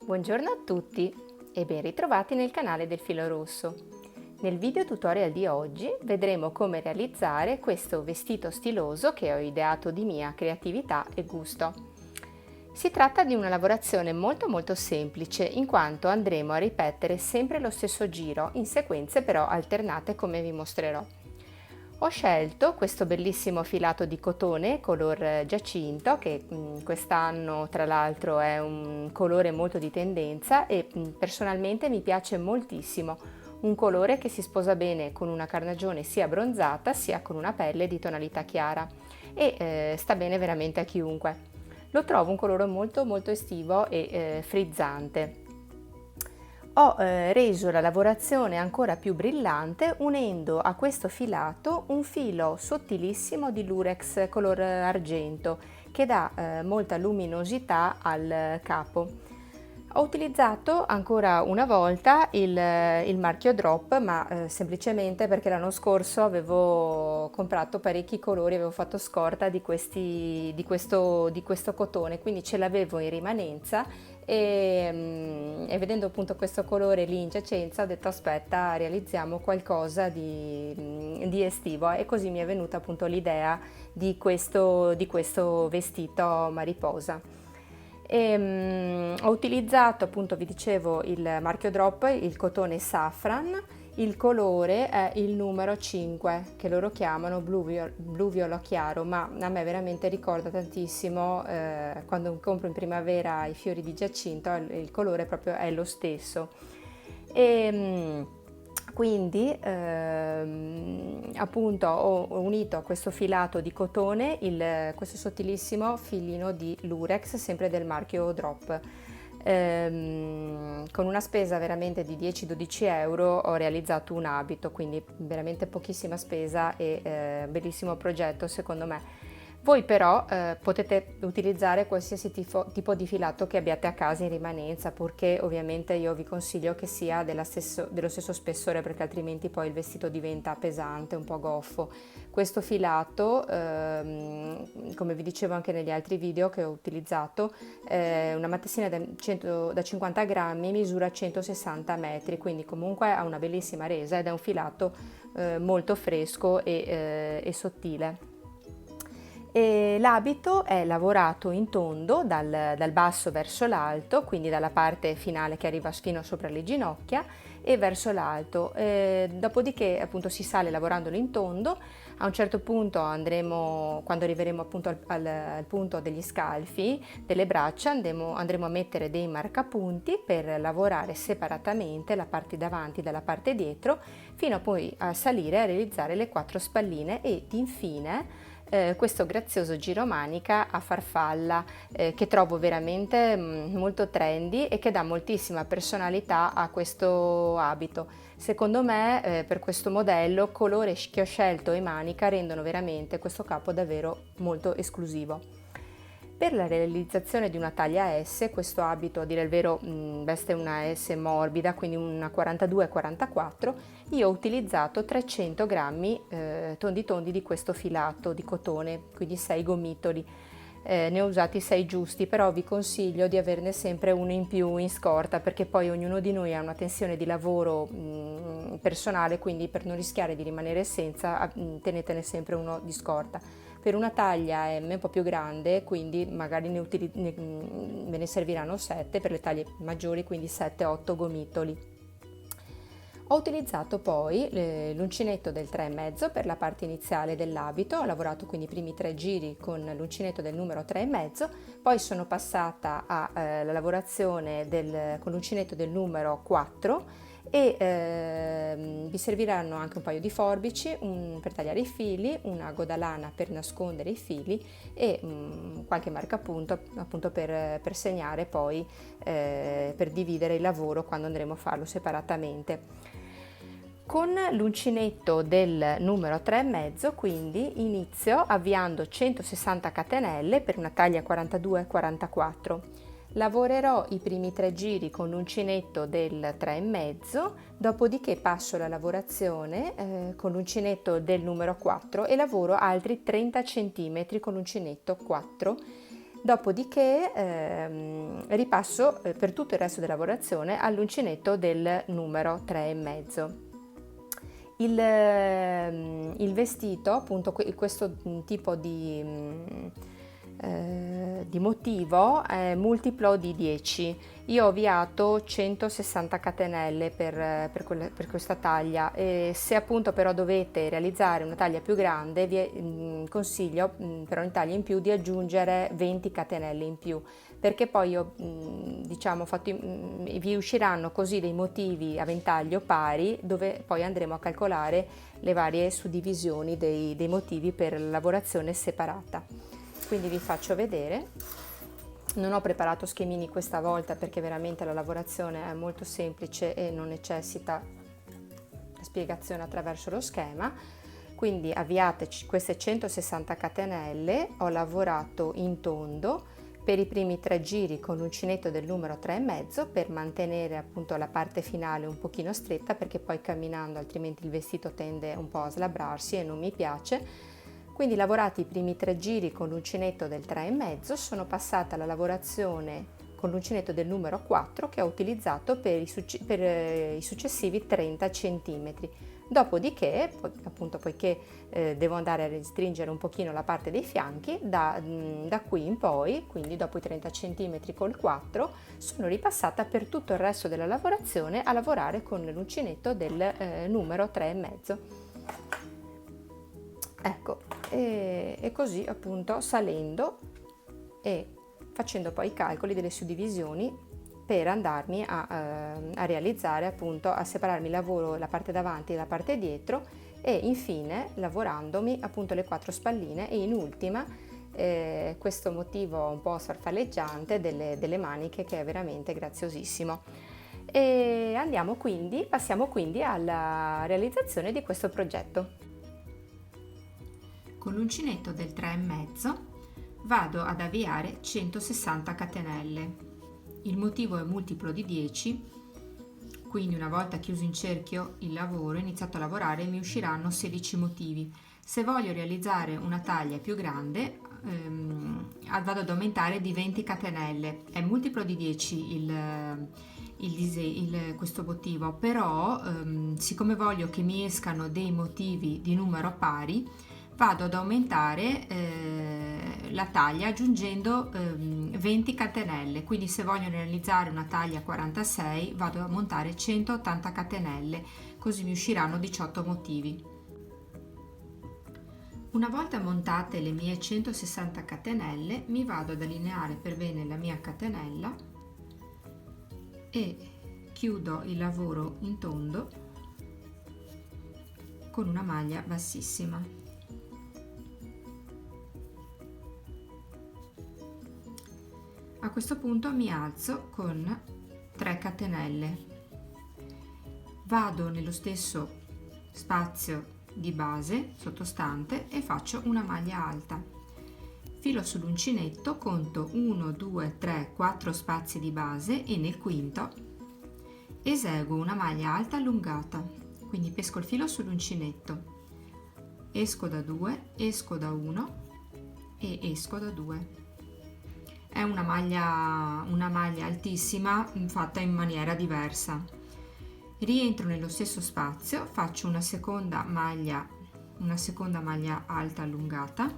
Buongiorno a tutti e ben ritrovati nel canale del Filo Rosso. Nel video tutorial di oggi vedremo come realizzare questo vestito stiloso che ho ideato di mia creatività e gusto. Si tratta di una lavorazione molto semplice in quanto andremo a ripetere sempre lo stesso giro in sequenze però alternate come vi mostrerò. Ho scelto questo bellissimo filato di cotone color giacinto che quest'anno tra l'altro è un colore molto di tendenza e personalmente mi piace moltissimo, un colore che si sposa bene con una carnagione sia bronzata sia con una pelle di tonalità chiara e sta bene veramente a chiunque. Lo trovo un colore molto estivo e frizzante. Ho reso la lavorazione ancora più brillante unendo a questo filato un filo sottilissimo di lurex color argento che dà molta luminosità al capo. Ho utilizzato ancora una volta il marchio Drop, ma semplicemente perché l'anno scorso avevo comprato parecchi colori, avevo fatto scorta di questo cotone, quindi ce l'avevo in rimanenza e vedendo appunto questo colore lì in giacenza ho detto aspetta, realizziamo qualcosa di estivo e così mi è venuta appunto l'idea di questo vestito mariposa. Ho utilizzato appunto, vi dicevo, il marchio Drop, il cotone Safran, il colore è il numero 5 che loro chiamano blu viola chiaro, ma a me veramente ricorda tantissimo quando compro in primavera i fiori di giacinto, il colore proprio è lo stesso. Quindi appunto ho unito a questo filato di cotone questo sottilissimo filino di lurex sempre del marchio Drop. Con una spesa veramente di 10-12 euro ho realizzato un abito, quindi veramente pochissima spesa e bellissimo progetto secondo me. Voi però potete utilizzare qualsiasi tipo di filato che abbiate a casa in rimanenza, purché ovviamente io vi consiglio che sia dello stesso spessore, perché altrimenti poi il vestito diventa pesante, un po' goffo. Questo filato, come vi dicevo anche negli altri video che ho utilizzato, una materassina da 50 grammi misura 160 metri, quindi comunque ha una bellissima resa ed è un filato molto fresco e sottile. E l'abito è lavorato in tondo dal basso verso l'alto, quindi dalla parte finale che arriva fino sopra le ginocchia e verso l'alto. Dopodiché appunto si sale lavorandolo in tondo. A un certo punto quando arriveremo appunto al punto degli scalfi delle braccia, andremo a mettere dei marcapunti per lavorare separatamente la parte davanti dalla parte dietro, fino a poi a salire a realizzare le 4 spalline ed infine questo grazioso giro manica a farfalla che trovo veramente molto trendy e che dà moltissima personalità a questo abito. Secondo me per questo modello colore che ho scelto e manica rendono veramente questo capo davvero molto esclusivo. Per la realizzazione di una taglia S, questo abito a dire il vero veste una S morbida, quindi una 42-44, io ho utilizzato 300 grammi tondi di questo filato di cotone, quindi 6 gomitoli. Ne ho usati 6 giusti, però vi consiglio di averne sempre uno in più in scorta, perché poi ognuno di noi ha una tensione di lavoro personale, quindi per non rischiare di rimanere senza tenetene sempre uno di scorta. Per una taglia M un po' più grande, quindi magari ve ne serviranno 7, per le taglie maggiori quindi 7-8 gomitoli. Ho utilizzato poi l'uncinetto del 3,5 per la parte iniziale dell'abito, ho lavorato quindi i primi 3 giri con l'uncinetto del numero 3,5, poi sono passata alla lavorazione con l'uncinetto del numero 4 e vi serviranno anche un paio di forbici per tagliare i fili, una godalana per nascondere i fili e qualche marcapunto appunto per segnare poi per dividere il lavoro quando andremo a farlo separatamente. Con l'uncinetto del numero 3,5 quindi inizio avviando 160 catenelle per una taglia 42-44. Lavorerò i primi 3 giri con l'uncinetto del 3,5, dopodiché passo la lavorazione con l'uncinetto del numero 4 e lavoro altri 30 cm con l'uncinetto 4 Dopodiché ripasso per tutto il resto della lavorazione all'uncinetto del numero 3,5. Il vestito, appunto questo tipo di motivo è multiplo di 10. Io ho avviato 160 catenelle per questa taglia, e se appunto però dovete realizzare una taglia più grande vi consiglio per ogni taglia in più di aggiungere 20 catenelle in più, perché poi io diciamo vi usciranno così dei motivi a ventaglio pari, dove poi andremo a calcolare le varie suddivisioni dei motivi per la lavorazione separata. Quindi vi faccio vedere. Non ho preparato schemini questa volta perché veramente la lavorazione è molto semplice e non necessita spiegazione attraverso lo schema. Quindi avviate queste 160 catenelle, ho lavorato in tondo per i primi 3 giri con l'uncinetto del numero 3,5 per mantenere appunto la parte finale un pochino stretta, perché poi camminando altrimenti il vestito tende un po' a slabrarsi e non mi piace. Quindi lavorati i primi 3 giri con l'uncinetto del 3,5, sono passata alla lavorazione con l'uncinetto del numero 4 che ho utilizzato per i successivi 30 cm. Dopodiché, appunto poiché devo andare a restringere un pochino la parte dei fianchi, da qui in poi, quindi dopo i 30 cm col 4, sono ripassata per tutto il resto della lavorazione a lavorare con l'uncinetto del numero 3,5. Ecco, e così appunto salendo e facendo poi i calcoli delle suddivisioni per andarmi a realizzare appunto, a separarmi il lavoro, la parte davanti e la parte dietro, e infine lavorandomi appunto le 4 spalline e in ultima questo motivo un po' farfalleggiante delle maniche, che è veramente graziosissimo. E passiamo quindi alla realizzazione di questo progetto. Con l'uncinetto del 3,5 vado ad avviare 160 catenelle. Il motivo è multiplo di 10, quindi una volta chiuso in cerchio il lavoro, iniziato a lavorare, mi usciranno 16 motivi. Se voglio realizzare una taglia più grande vado ad aumentare di 20 catenelle. È multiplo di 10 questo motivo, però siccome voglio che mi escano dei motivi di numero pari, vado ad aumentare la taglia aggiungendo 20 catenelle. Quindi se voglio realizzare una taglia 46 vado a montare 180 catenelle, così mi usciranno 18 motivi. Una volta montate le mie 160 catenelle, mi vado ad allineare per bene la mia catenella e chiudo il lavoro in tondo con una maglia bassissima. A questo punto mi alzo con 3 catenelle, vado nello stesso spazio di base sottostante e faccio una maglia alta. Filo sull'uncinetto, conto 1, 2, 3, 4 spazi di base e nel quinto eseguo una maglia alta allungata. Quindi pesco il filo sull'uncinetto, esco da 2, esco da 1 e esco da 2. È una maglia altissima fatta in maniera diversa. Rientro nello stesso spazio, faccio una seconda maglia alta allungata,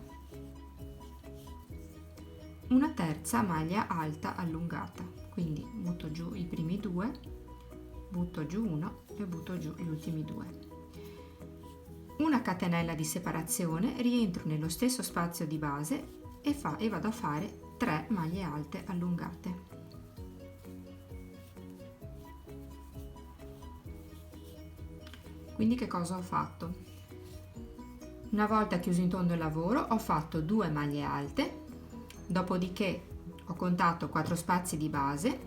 una terza maglia alta allungata. Quindi butto giù i primi 2, butto giù 1 e butto giù gli ultimi 2. Una catenella di separazione, rientro nello stesso spazio di base e vado a fare 3 maglie alte allungate. Quindi che cosa ho fatto? Una volta chiuso in tondo il lavoro ho fatto 2 maglie alte, dopodiché ho contato 4 spazi di base,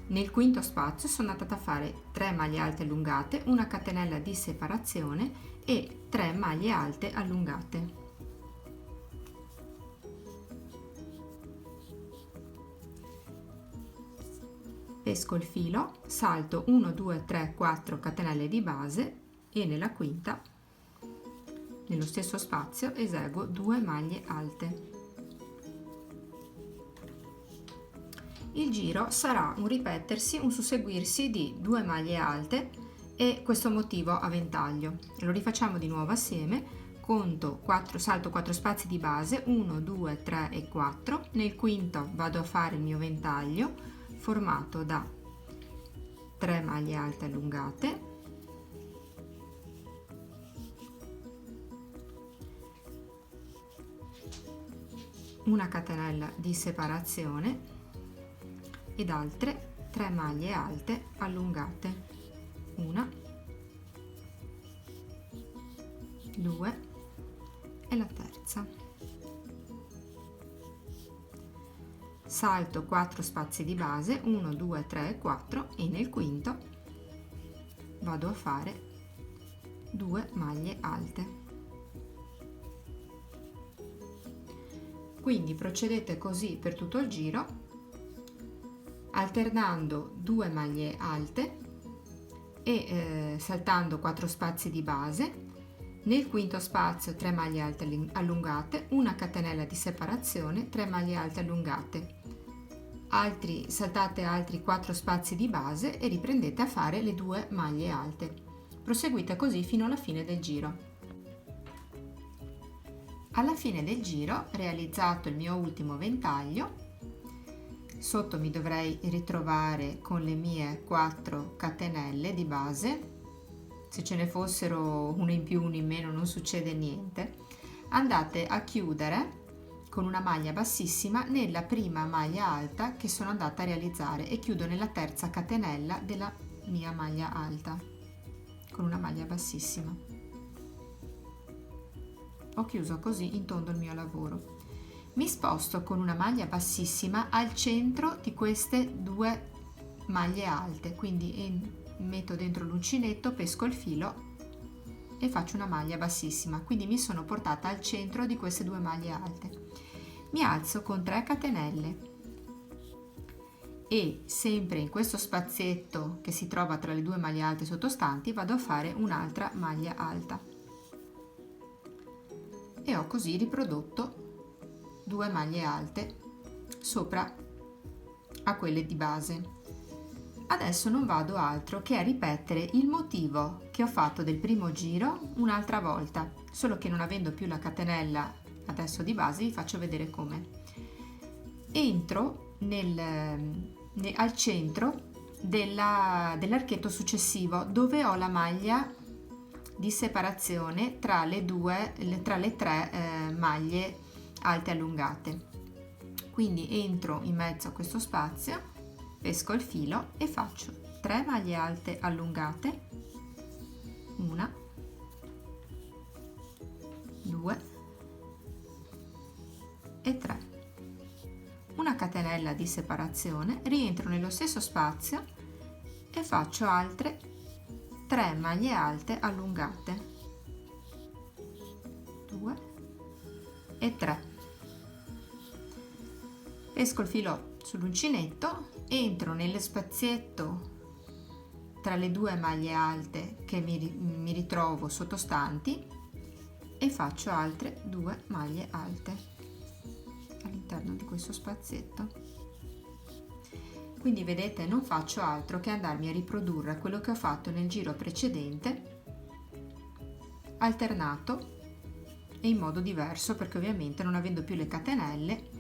nel quinto spazio sono andata a fare 3 maglie alte allungate, una catenella di separazione e 3 maglie alte allungate. Pesco il filo, salto 1, 2, 3, 4 catenelle di base e nella quinta, nello stesso spazio, eseguo 2 maglie alte. il giro sarà un ripetersi, un susseguirsi di 2 maglie alte e questo motivo a ventaglio. Lo rifacciamo di nuovo assieme. Conto 4, salto 4 spazi di base, 1, 2, 3 e 4. Nel quinto vado a fare il mio ventaglio formato da 3 maglie alte allungate, una catenella di separazione ed altre 3 maglie alte allungate, 1, 2 e la terza. Salto 4 spazi di base, 1, 2, 3 e 4 e nel quinto vado a fare 2 maglie alte. Quindi procedete così per tutto il giro, alternando 2 maglie alte e saltando 4 spazi di base. Nel quinto spazio 3 maglie alte allungate, una catenella di separazione, 3 maglie alte allungate. Saltate altri 4 spazi di base e riprendete a fare le 2 maglie alte. Proseguite così fino alla fine del giro. Alla fine del giro, realizzato il mio ultimo ventaglio, sotto mi dovrei ritrovare con le mie 4 catenelle di base. Se ce ne fossero una in più, una in meno, non succede niente. Andate a chiudere con una maglia bassissima nella prima maglia alta che sono andata a realizzare e chiudo nella terza catenella della mia maglia alta con una maglia bassissima. Ho chiuso così in tondo il mio lavoro. Mi sposto con una maglia bassissima al centro di queste 2 maglie alte, quindi metto dentro l'uncinetto, pesco il filo e faccio una maglia bassissima, quindi mi sono portata al centro di queste 2 maglie alte. Mi alzo con 3 catenelle e sempre in questo spazietto che si trova tra le 2 maglie alte sottostanti vado a fare un'altra maglia alta e ho così riprodotto 2 maglie alte sopra a quelle di base. Adesso non vado altro che a ripetere il motivo che ho fatto del primo giro un'altra volta, solo che non avendo più la catenella adesso di base vi faccio vedere come. Entro al centro dell'archetto successivo dove ho la maglia di separazione tra le 3 maglie alte allungate. Quindi entro in mezzo a questo spazio, pesco il filo e faccio 3 maglie alte allungate, 1, 2 e 3. Una catenella di separazione, rientro nello stesso spazio e faccio altre 3 maglie alte allungate, 2 e 3. Pesco il filo sull'uncinetto, entro nello spazietto tra le 2 maglie alte che mi ritrovo sottostanti e faccio altre 2 maglie alte all'interno di questo spazietto. Quindi vedete, non faccio altro che andarmi a riprodurre quello che ho fatto nel giro precedente, alternato e in modo diverso, perché ovviamente non avendo più le catenelle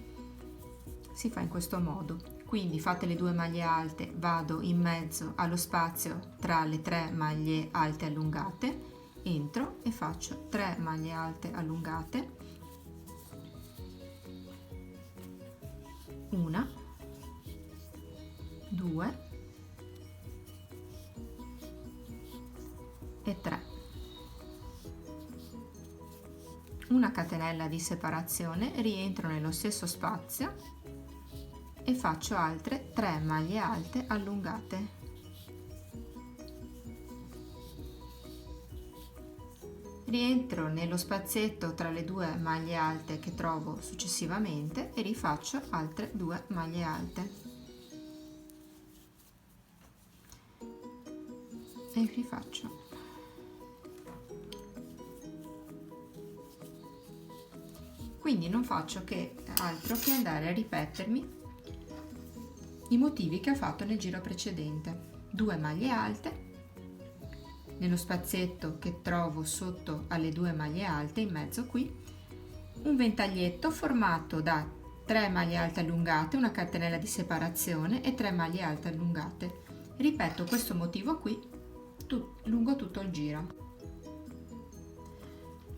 si fa in questo modo. Quindi fate le 2 maglie alte, vado in mezzo allo spazio tra le 3 maglie alte allungate, entro e faccio 3 maglie alte allungate, 1, 2 e 3. Una catenella di separazione, rientro nello stesso spazio e faccio altre 3 maglie alte allungate. Rientro nello spazietto tra le 2 maglie alte che trovo successivamente e rifaccio altre 2 maglie alte. E rifaccio. Quindi non faccio altro che andare a ripetermi i motivi che ho fatto nel giro precedente. 2 maglie alte, nello spazietto che trovo sotto alle 2 maglie alte, in mezzo qui, un ventaglietto formato da 3 maglie alte allungate, una catenella di separazione e 3 maglie alte allungate. Ripeto questo motivo qui lungo tutto il giro.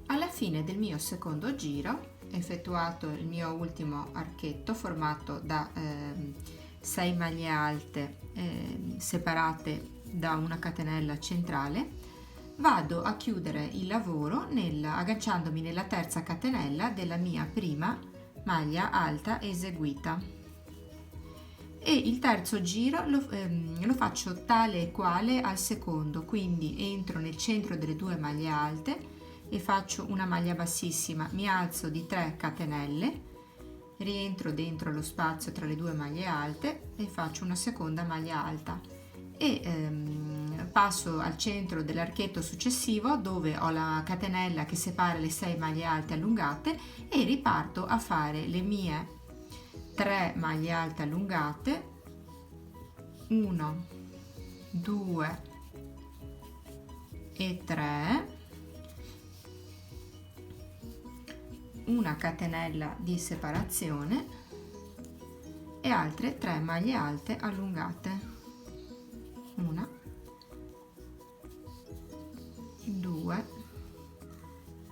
Alla fine del mio secondo giro, effettuato il mio ultimo archetto formato da 6 maglie alte separate da una catenella centrale, vado a chiudere il lavoro agganciandomi nella terza catenella della mia prima maglia alta eseguita, e il terzo giro lo faccio tale e quale al secondo, quindi entro nel centro delle 2 maglie alte e faccio una maglia bassissima, mi alzo di 3 catenelle, rientro dentro lo spazio tra le 2 maglie alte e faccio una seconda maglia alta e passo al centro dell'archetto successivo dove ho la catenella che separa le 6 maglie alte allungate e riparto a fare le mie 3 maglie alte allungate, 1, 2 e 3, una catenella di separazione e altre 3 maglie alte allungate, 1, 2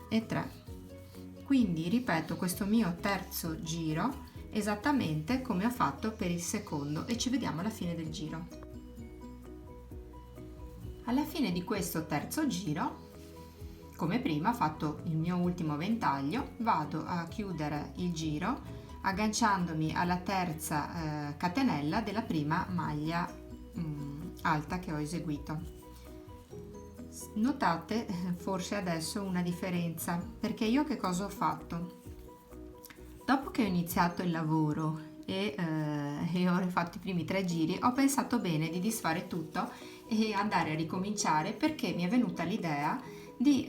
e 3. Quindi ripeto questo mio terzo giro esattamente come ho fatto per il secondo e ci vediamo alla fine del giro. Alla fine di questo terzo giro, come prima, ho fatto il mio ultimo ventaglio, vado a chiudere il giro agganciandomi alla terza catenella della prima maglia alta che ho eseguito. Notate forse adesso una differenza, perché io che cosa ho fatto? Dopo che ho iniziato il lavoro e ho fatto i primi 3 giri, ho pensato bene di disfare tutto e andare a ricominciare, perché mi è venuta l'idea di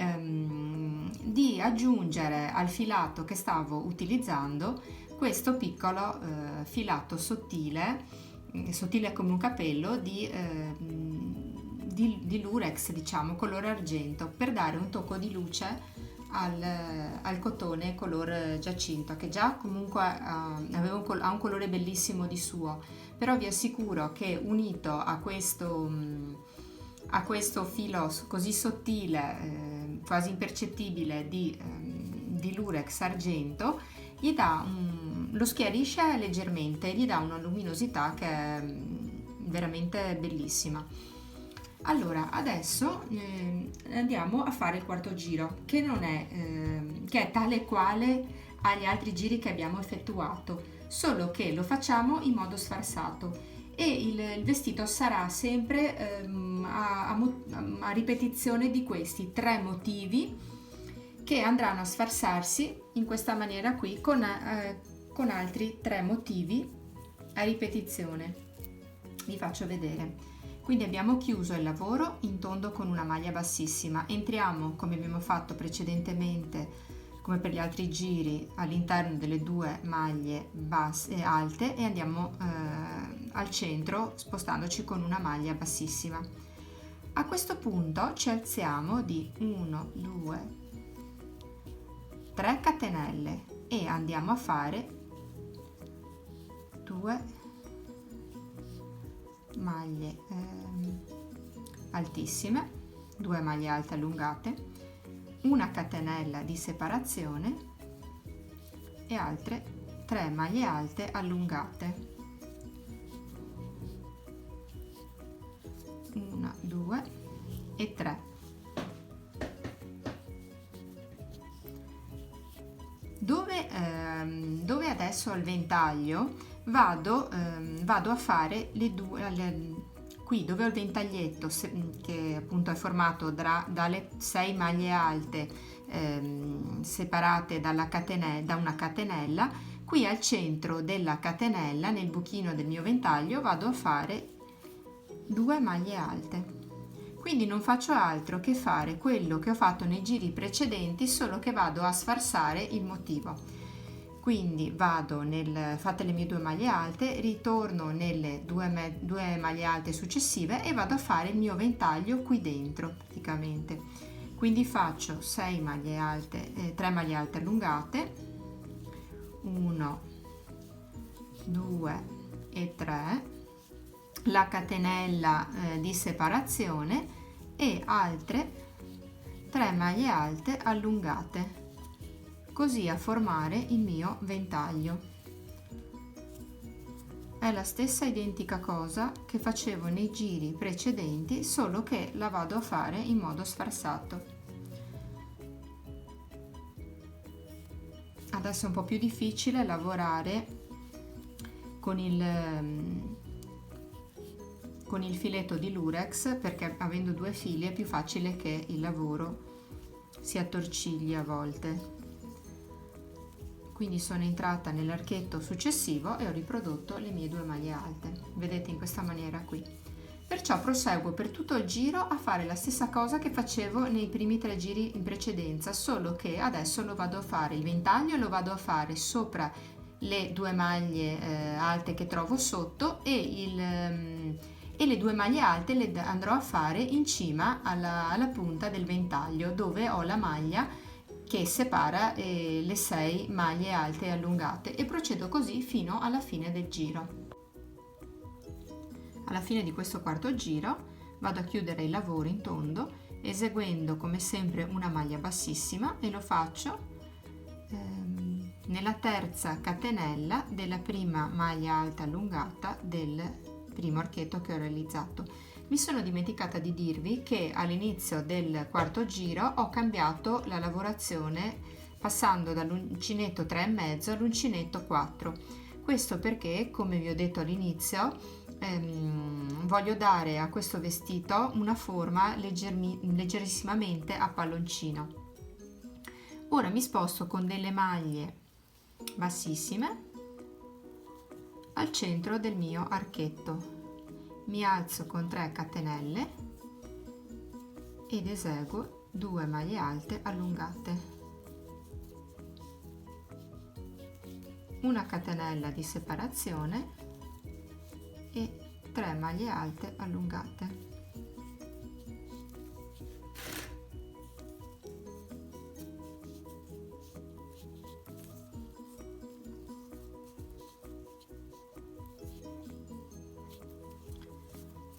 aggiungere al filato che stavo utilizzando questo piccolo filato sottile come un capello di lurex, diciamo color argento, per dare un tocco di luce al cotone color giacinto, che già comunque ha un colore bellissimo di suo, però vi assicuro che unito a questo filo così sottile, quasi impercettibile di lurex argento, gli dà lo schiarisce leggermente, gli dà una luminosità che è veramente bellissima. Allora adesso andiamo a fare il quarto giro, che non che è tale quale agli altri giri che abbiamo effettuato, solo che lo facciamo in modo sfarsato e il vestito sarà sempre a ripetizione di questi 3 motivi che andranno a sfarsarsi in questa maniera qui con altri 3 motivi a ripetizione. Vi faccio vedere. Quindi abbiamo chiuso il lavoro in tondo con una maglia bassissima, entriamo come abbiamo fatto precedentemente, come per gli altri giri, all'interno delle 2 maglie basse alte e andiamo al centro spostandoci con una maglia bassissima. A questo punto ci alziamo di 1, 2, 3 catenelle e andiamo a fare 2 maglie altissime, 2 maglie alte allungate, una catenella di separazione e altre 3 maglie alte allungate, 1, 2 e 3. Dove adesso al ventaglio vado a fare qui dove ho il ventaglietto che appunto è formato dalle 6 maglie alte separate da una catenella. Qui al centro della catenella, nel buchino del mio ventaglio, vado a fare 2 maglie alte. Quindi non faccio altro che fare quello che ho fatto nei giri precedenti, solo che vado a sfarsare il motivo. Quindi vado fatte le mie 2 maglie alte, ritorno nelle due maglie alte successive e vado a fare il mio ventaglio qui dentro praticamente. Quindi faccio 6 maglie alte, 3 maglie alte allungate, 1, 2 e 3, la catenella di separazione e altre 3 maglie alte allungate, così a formare il mio ventaglio. È la stessa identica cosa che facevo nei giri precedenti, solo che la vado a fare in modo sfarzato. Adesso è un po' più difficile lavorare con il filetto di lurex, perché avendo 2 fili è più facile che il lavoro si attorcigli a volte. Quindi sono entrata nell'archetto successivo e ho riprodotto le mie 2 maglie alte, vedete, in questa maniera qui. Perciò proseguo per tutto il giro a fare la stessa cosa che facevo nei primi 3 giri in precedenza, solo che adesso lo vado a fare, il ventaglio lo vado a fare sopra le 2 maglie alte che trovo sotto e le 2 maglie alte le andrò a fare in cima alla punta del ventaglio, dove ho la maglia che separa le 6 maglie alte e allungate, e procedo così fino alla fine del giro. Alla fine di questo quarto giro vado a chiudere il lavoro in tondo eseguendo come sempre una maglia bassissima, e lo faccio nella terza catenella della prima maglia alta allungata del primo archetto che ho realizzato. Mi sono dimenticata di dirvi che all'inizio del quarto giro ho cambiato la lavorazione passando dall'uncinetto 3,5 all'uncinetto 4. Questo perché, come vi ho detto all'inizio, voglio dare a questo vestito una forma leggerissimamente a palloncino. Ora mi sposto con delle maglie bassissime al centro del mio archetto. Mi alzo con 3 catenelle ed eseguo 2 maglie alte allungate, una catenella di separazione e 3 maglie alte allungate.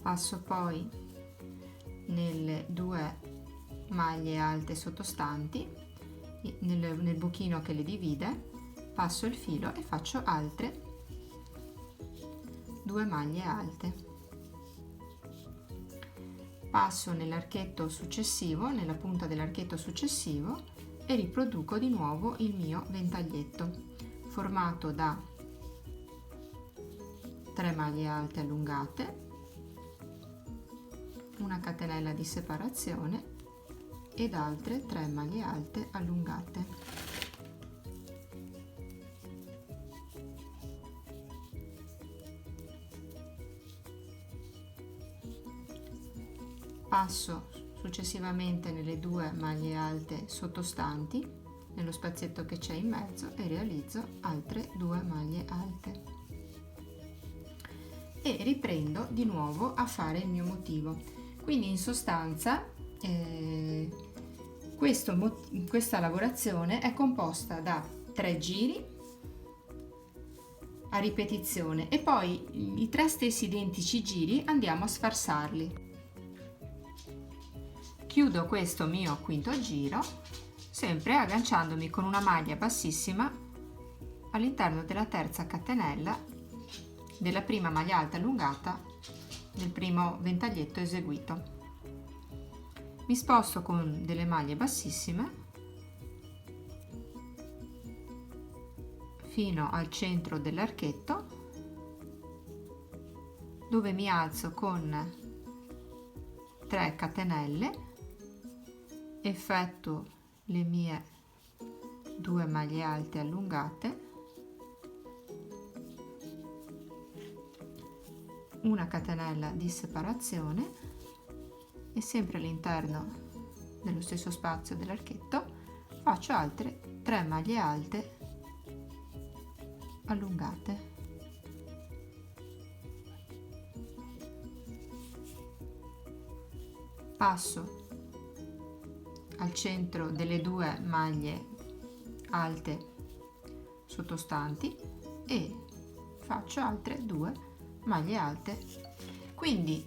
Passo poi nelle 2 maglie alte sottostanti, nel buchino che le divide, passo il filo e faccio altre 2 maglie alte. Passo nell'archetto successivo, nella punta dell'archetto successivo, e riproduco di nuovo il mio ventaglietto formato da 3 maglie alte allungate, una catenella di separazione ed altre 3 maglie alte allungate. Passo successivamente nelle 2 maglie alte sottostanti, nello spazietto che c'è in mezzo, e realizzo altre 2 maglie alte. E riprendo di nuovo a fare il mio motivo. Quindi in sostanza questa lavorazione è composta da 3 giri a ripetizione e poi i 3 stessi identici giri andiamo a sfarsarli. Chiudo questo mio quinto giro sempre agganciandomi con una maglia bassissima all'interno della terza catenella della prima maglia alta allungata del primo ventaglietto eseguito. Mi sposto con delle maglie bassissime fino al centro dell'archetto, dove mi alzo con 3 catenelle, effettuo le mie 2 maglie alte allungate, una catenella di separazione e sempre all'interno dello stesso spazio dell'archetto faccio altre 3 maglie alte allungate. Passo al centro delle 2 maglie alte sottostanti e faccio altre 2 maglie alte. Quindi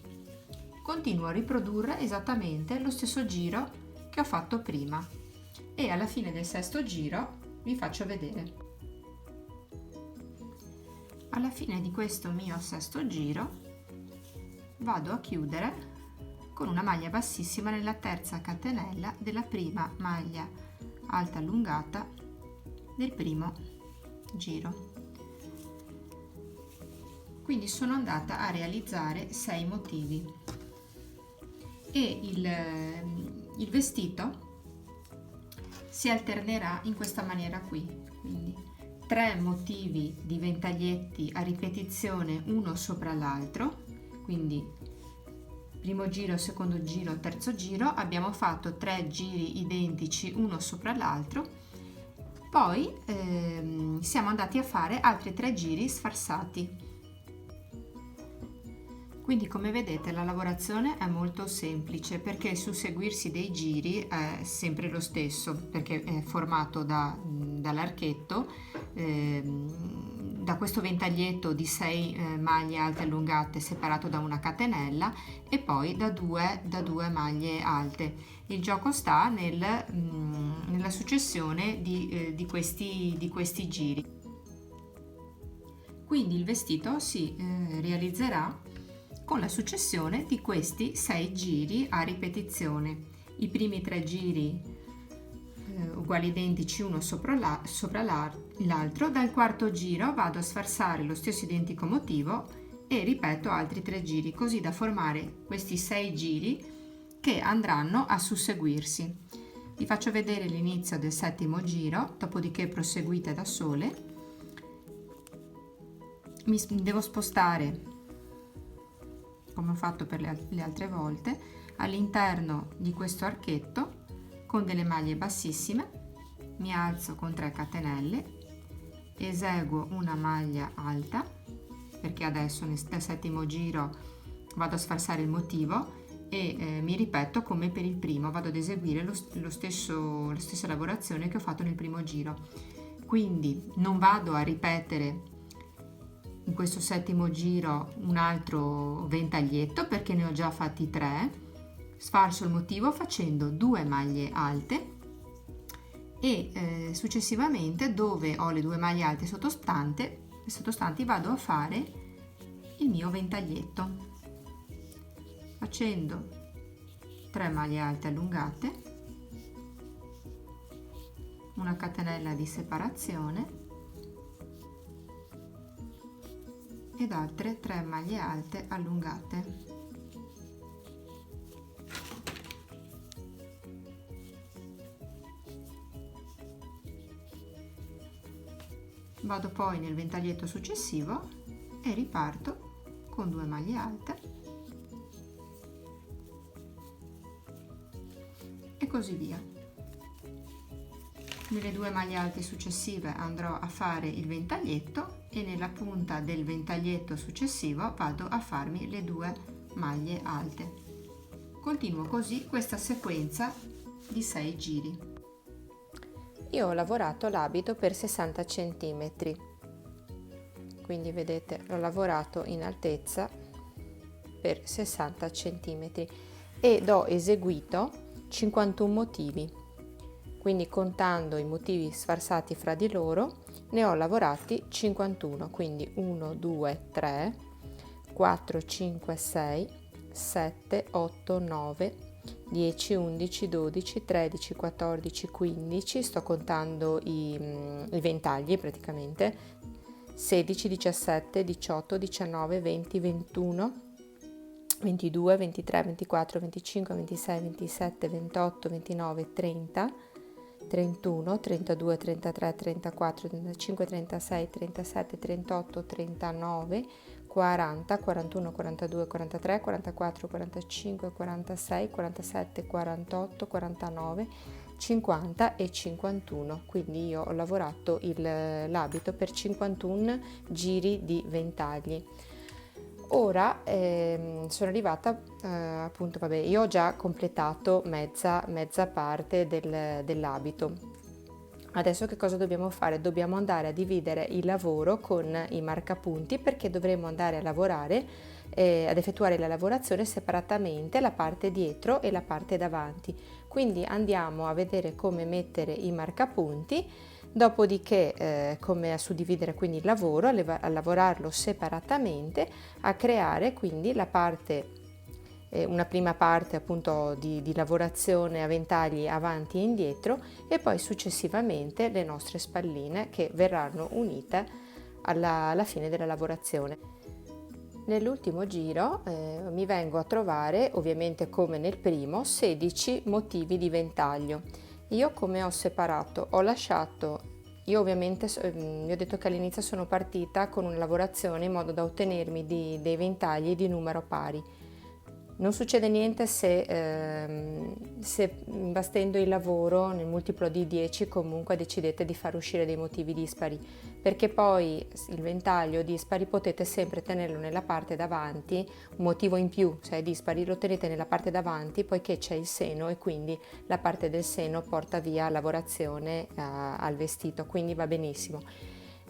continuo a riprodurre esattamente lo stesso giro che ho fatto prima e alla fine del sesto giro vi faccio vedere. Alla fine di questo mio sesto giro vado a chiudere con una maglia bassissima nella terza catenella della prima maglia alta allungata del primo giro. Quindi sono andata a realizzare 6 motivi e il vestito si alternerà in questa maniera qui, quindi 3 motivi di ventaglietti a ripetizione uno sopra l'altro, quindi primo giro, secondo giro, terzo giro, abbiamo fatto 3 giri identici uno sopra l'altro, poi siamo andati a fare altri 3 giri sfarsati. Quindi come vedete la lavorazione è molto semplice perché il susseguirsi dei giri è sempre lo stesso, perché è formato dall'archetto, da questo ventaglietto di 6 maglie alte allungate separato da una catenella e poi da due maglie alte. Il gioco sta nella successione di questi giri. Quindi il vestito si realizzerà con la successione di questi 6 giri a ripetizione. I primi 3 giri uguali identici uno sopra l'altro, dal quarto giro vado a sfarsare lo stesso identico motivo e ripeto altri 3 giri, così da formare questi 6 giri che andranno a susseguirsi. Vi faccio vedere l'inizio del settimo giro, dopodiché proseguite da sole. Mi devo spostare, come ho fatto per le altre volte, all'interno di questo archetto con delle maglie bassissime, mi alzo con 3 catenelle, eseguo una maglia alta, perché adesso nel settimo giro vado a sfarsare il motivo e mi ripeto come per il primo, vado ad eseguire la stessa lavorazione che ho fatto nel primo giro. Quindi non vado a ripetere in questo settimo giro un altro ventaglietto perché ne ho già fatti 3, sfarso il motivo facendo 2 maglie alte e successivamente dove ho le 2 maglie alte sottostanti vado a fare il mio ventaglietto facendo 3 maglie alte allungate, una catenella di separazione ed altre 3 maglie alte allungate. Vado poi nel ventaglietto successivo e riparto con 2 maglie alte e così via. Nelle 2 maglie alte successive andrò a fare il ventaglietto e nella punta del ventaglietto successivo vado a farmi le 2 maglie alte. Continuo così questa sequenza di 6 giri. Io ho lavorato l'abito per 60 cm, quindi vedete l'ho lavorato in altezza per 60 cm ed ho eseguito 51 motivi. Quindi contando i motivi sfarsati fra di loro ne ho lavorati 51, quindi 1, 2, 3, 4, 5, 6, 7, 8, 9, 10, 11, 12, 13, 14, 15, sto contando i ventagli praticamente, 16, 17, 18, 19, 20, 21, 22, 23, 24, 25, 26, 27, 28, 29, 30, 31, 32, 33, 34, 35, 36, 37, 38, 39, 40, 41, 42, 43, 44, 45, 46, 47, 48, 49, 50 e 51, quindi io ho lavorato l'abito per 51 giri di ventagli. Ora sono arrivata appunto, vabbè, io ho già completato mezza parte dell'abito. Adesso che cosa dobbiamo fare? Dobbiamo andare a dividere il lavoro con i marcapunti, perché dovremo andare a lavorare, ad effettuare la lavorazione separatamente, la parte dietro e la parte davanti. Quindi andiamo a vedere come mettere i marcapunti, dopodiché come a suddividere quindi il lavoro, a lavorarlo separatamente, a creare quindi la parte una prima parte appunto di lavorazione a ventagli avanti e indietro, e poi successivamente le nostre spalline che verranno unite alla fine della lavorazione. Nell'ultimo giro mi vengo a trovare, ovviamente come nel primo, 16 motivi di ventaglio. Io come ho separato? Ho lasciato, io ovviamente vi ho detto che all'inizio sono partita con una lavorazione in modo da ottenermi dei ventagli di numero pari. Non succede niente se imbastendo il lavoro nel multiplo di 10 comunque decidete di far uscire dei motivi dispari, perché poi il ventaglio dispari potete sempre tenerlo nella parte davanti, un motivo in più, se è dispari lo tenete nella parte davanti, poiché c'è il seno e quindi la parte del seno porta via lavorazione al vestito, quindi va benissimo.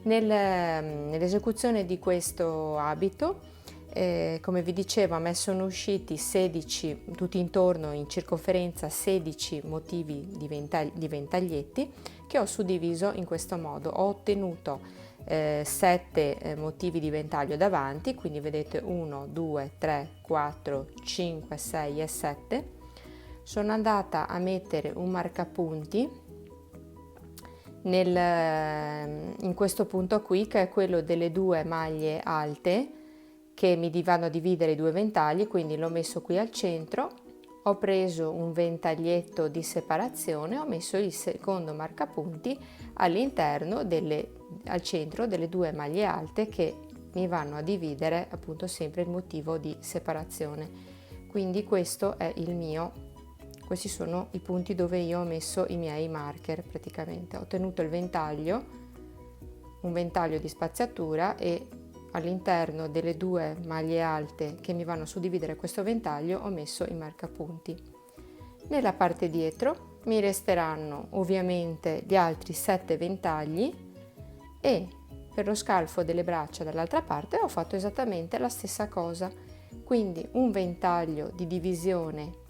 Nell'esecuzione di questo abito, come vi dicevo, a me sono usciti 16, tutti intorno in circonferenza 16 motivi di ventaglietti che ho suddiviso in questo modo. Ho ottenuto 7 motivi di ventaglio davanti, quindi vedete 1, 2, 3, 4, 5, 6 e 7. Sono andata a mettere un marcapunti in questo punto qui, che è quello delle 2 maglie alte che mi vanno a dividere i 2 ventagli, quindi l'ho messo qui al centro, ho preso un ventaglietto di separazione, ho messo il secondo marcapunti all'interno al centro delle 2 maglie alte che mi vanno a dividere appunto sempre il motivo di separazione. Quindi questo è questi sono i punti dove io ho messo i miei marker. Praticamente ho ottenuto un ventaglio di spaziatura, e all'interno delle 2 maglie alte che mi vanno a suddividere questo ventaglio ho messo i marcapunti. Nella parte dietro mi resteranno ovviamente gli altri 7 ventagli, e per lo scalfo delle braccia dall'altra parte ho fatto esattamente la stessa cosa, quindi un ventaglio di divisione,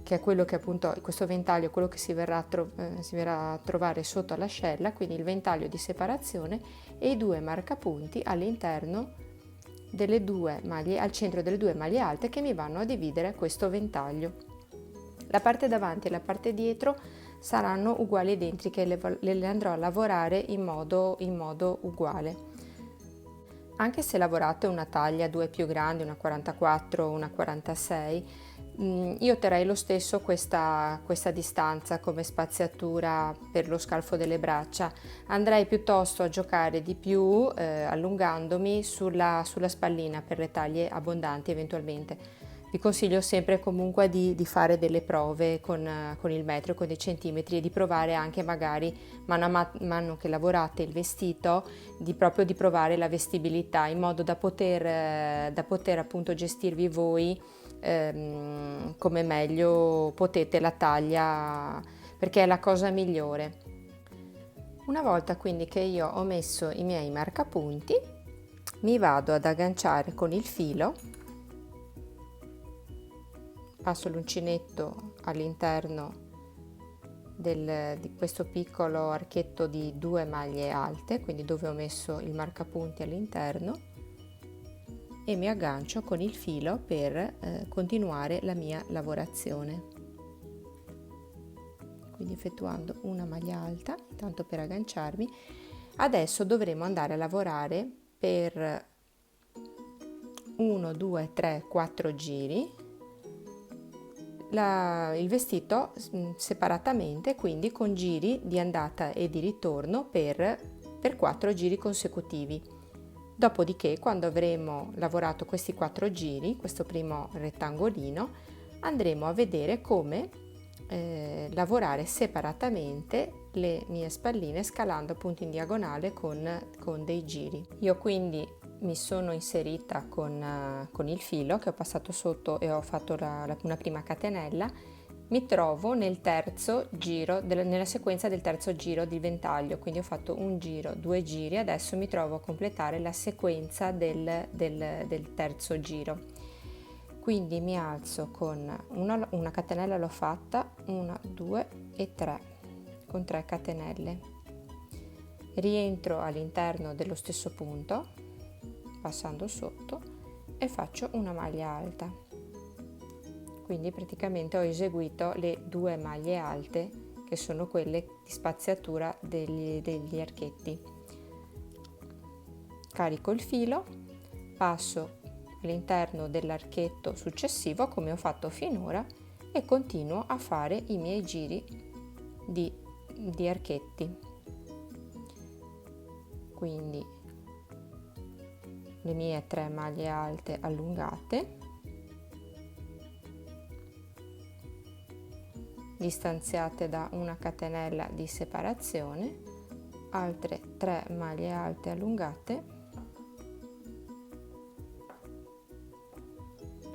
che è quello che appunto, questo ventaglio è quello che si verrà a trovare sotto all'ascella, quindi il ventaglio di separazione, e i 2 marcapunti all'interno delle 2 maglie, al centro delle 2 maglie alte che mi vanno a dividere questo ventaglio. La parte davanti e la parte dietro saranno uguali, identiche, le andrò a lavorare in modo uguale. Anche se lavorate una taglia 2 più grande, una 44 o una 46, io terrei lo stesso questa distanza come spaziatura per lo scalfo delle braccia. Andrei piuttosto a giocare di più allungandomi sulla spallina per le taglie abbondanti eventualmente. Vi consiglio sempre comunque di fare delle prove con il metro, con dei centimetri, e di provare anche magari mano a mano che lavorate il vestito, di provare la vestibilità, in modo da poter appunto gestirvi voi come meglio potete la taglia, perché è la cosa migliore. Una volta quindi che io ho messo i miei marcapunti, mi vado ad agganciare con il filo, passo l'uncinetto all'interno di questo piccolo archetto di 2 maglie alte, quindi dove ho messo il marcapunti all'interno, e mi aggancio con il filo per continuare la mia lavorazione. Quindi effettuando una maglia alta, tanto per agganciarmi. Adesso dovremo andare a lavorare per 1, 2, 3, 4 giri il vestito separatamente, quindi con giri di andata e di ritorno per 4 giri consecutivi. Dopodiché, quando avremo lavorato questi 4 giri, questo primo rettangolino, andremo a vedere come lavorare separatamente le mie spalline scalando appunto in diagonale con dei giri. Io quindi mi sono inserita con il filo che ho passato sotto e ho fatto una prima catenella. Mi trovo nel terzo giro, nella sequenza del terzo giro di ventaglio, quindi ho fatto un giro, 2 giri, adesso mi trovo a completare la sequenza del terzo giro. Quindi mi alzo con una catenella, l'ho fatta, 1, 2 e 3, con 3 catenelle. Rientro all'interno dello stesso punto, passando sotto, e faccio una maglia alta. Quindi praticamente ho eseguito le 2 maglie alte, che sono quelle di spaziatura degli archetti. Carico il filo, passo all'interno dell'archetto successivo come ho fatto finora e continuo a fare i miei giri di archetti. Quindi le mie 3 maglie alte allungate, distanziate da una catenella di separazione, altre 3 maglie alte allungate,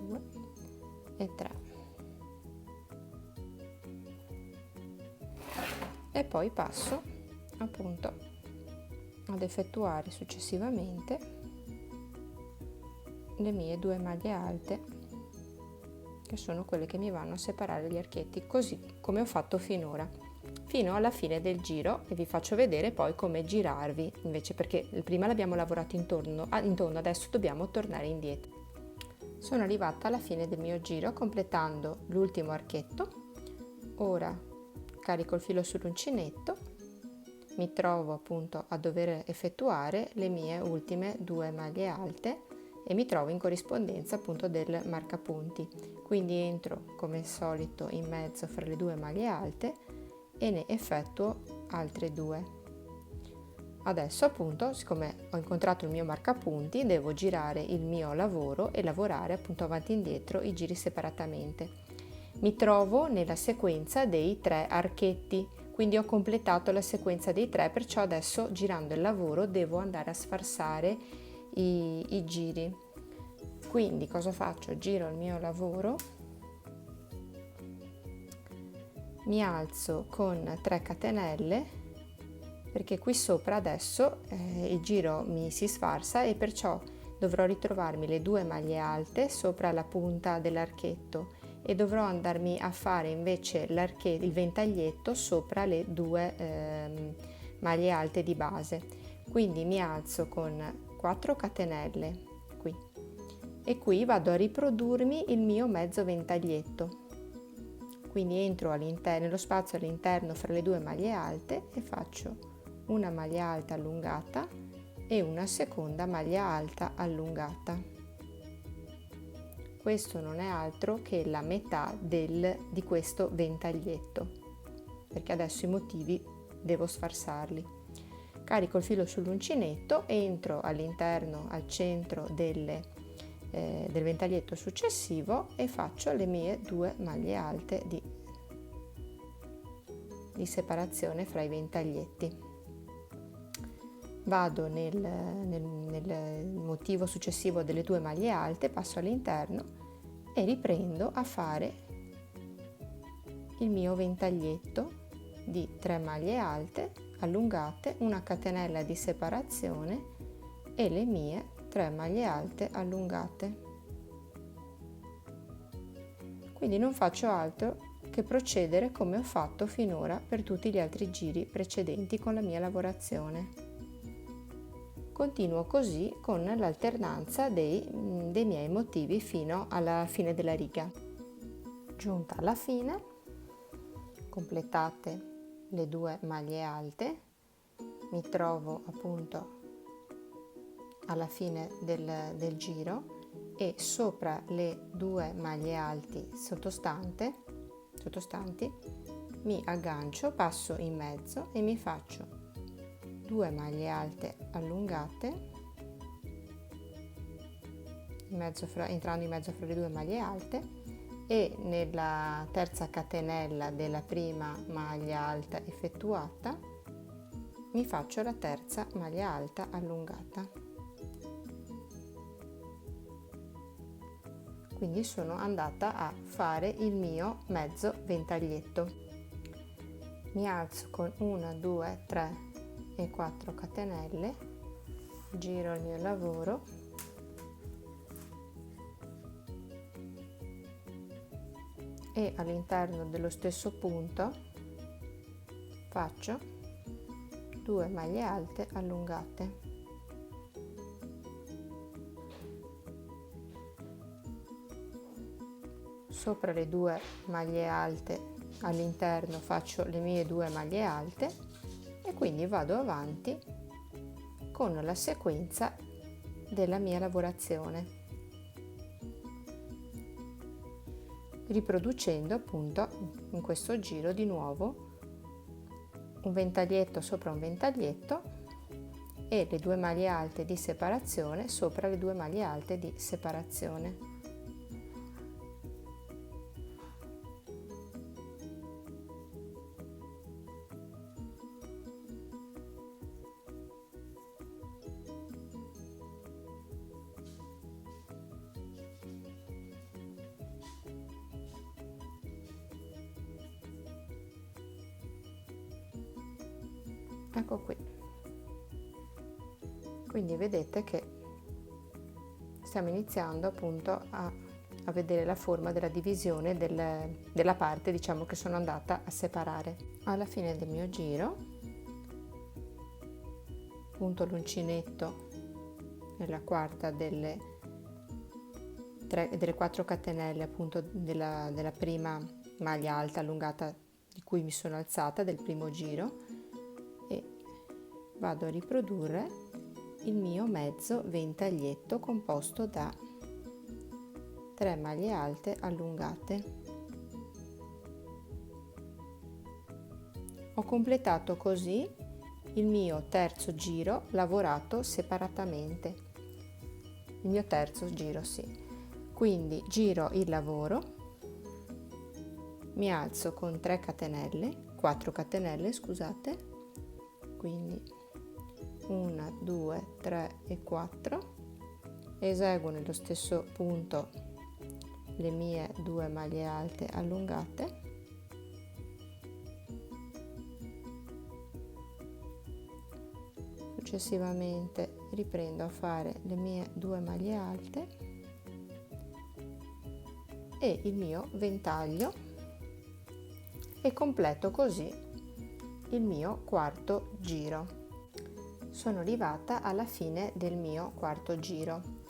2 e 3, e poi passo appunto ad effettuare successivamente le mie 2 maglie alte, che sono quelle che mi vanno a separare gli archetti, così come ho fatto finora, fino alla fine del giro, e vi faccio vedere poi come girarvi invece, perché prima l'abbiamo lavorato in tondo, adesso dobbiamo tornare indietro. Sono arrivata alla fine del mio giro completando l'ultimo archetto. Ora carico il filo sull'uncinetto, mi trovo appunto a dover effettuare le mie ultime 2 maglie alte e mi trovo in corrispondenza appunto del marcapunti, quindi entro come al solito in mezzo fra le 2 maglie alte e ne effettuo altre 2. Adesso appunto, siccome ho incontrato il mio marcapunti, devo girare il mio lavoro e lavorare appunto avanti e indietro i giri separatamente. Mi trovo nella sequenza dei 3 archetti, quindi ho completato la sequenza dei 3, perciò adesso girando il lavoro devo andare a sfarsare i giri. Quindi cosa faccio? Giro il mio lavoro, mi alzo con 3 catenelle, perché qui sopra adesso il giro mi si sfarsa e perciò dovrò ritrovarmi le 2 maglie alte sopra la punta dell'archetto e dovrò andarmi a fare invece il ventaglietto sopra le 2 maglie alte di base. Quindi mi alzo con 4 catenelle qui e qui vado a riprodurmi il mio mezzo ventaglietto, quindi entro nello spazio all'interno fra le 2 maglie alte e faccio una maglia alta allungata e una seconda maglia alta allungata. Questo non è altro che la metà di questo ventaglietto, perché adesso i motivi devo sfarsarli. Carico il filo sull'uncinetto, entro all'interno, al centro del ventaglietto successivo e faccio le mie 2 maglie alte di separazione fra i ventaglietti. Vado nel motivo successivo delle 2 maglie alte, passo all'interno e riprendo a fare il mio ventaglietto di 3 maglie alte allungate, una catenella di separazione e le mie 3 maglie alte allungate. Quindi non faccio altro che procedere come ho fatto finora per tutti gli altri giri precedenti con la mia lavorazione. Continuo così con l'alternanza dei miei motivi fino alla fine della riga. Giunta alla fine, completate le 2 maglie alte, mi trovo appunto alla fine del giro e sopra le 2 maglie alte sottostanti mi aggancio, passo in mezzo e mi faccio 2 maglie alte allungate entrando in mezzo fra le 2 maglie alte, e nella terza catenella della prima maglia alta effettuata mi faccio la terza maglia alta allungata. Quindi sono andata a fare il mio mezzo ventaglietto. Mi alzo con 1, 2, 3 e 4 catenelle, giro il mio lavoro e all'interno dello stesso punto faccio 2 maglie alte allungate. Sopra le 2 maglie alte all'interno faccio le mie 2 maglie alte e quindi vado avanti con la sequenza della mia lavorazione, riproducendo appunto in questo giro di nuovo un ventaglietto sopra un ventaglietto e le 2 maglie alte di separazione sopra le 2 maglie alte di separazione. Ecco qui, quindi vedete che stiamo iniziando appunto a vedere la forma della divisione della parte, diciamo, che sono andata a separare. Alla fine del mio giro punto l'uncinetto nella quarta delle 4 catenelle appunto della prima maglia alta allungata di cui mi sono alzata del primo giro e vado a riprodurre il mio mezzo ventaglietto composto da 3 maglie alte allungate. Ho completato così il mio terzo giro lavorato separatamente, il mio terzo giro, sì. Quindi giro il lavoro, mi alzo con 3 catenelle, 4 catenelle, scusate, quindi 1, 2, 3 e 4, eseguo nello stesso punto le mie 2 maglie alte allungate, successivamente riprendo a fare le mie 2 maglie alte e il mio ventaglio e completo così il mio quarto giro. Sono arrivata alla fine del mio quarto giro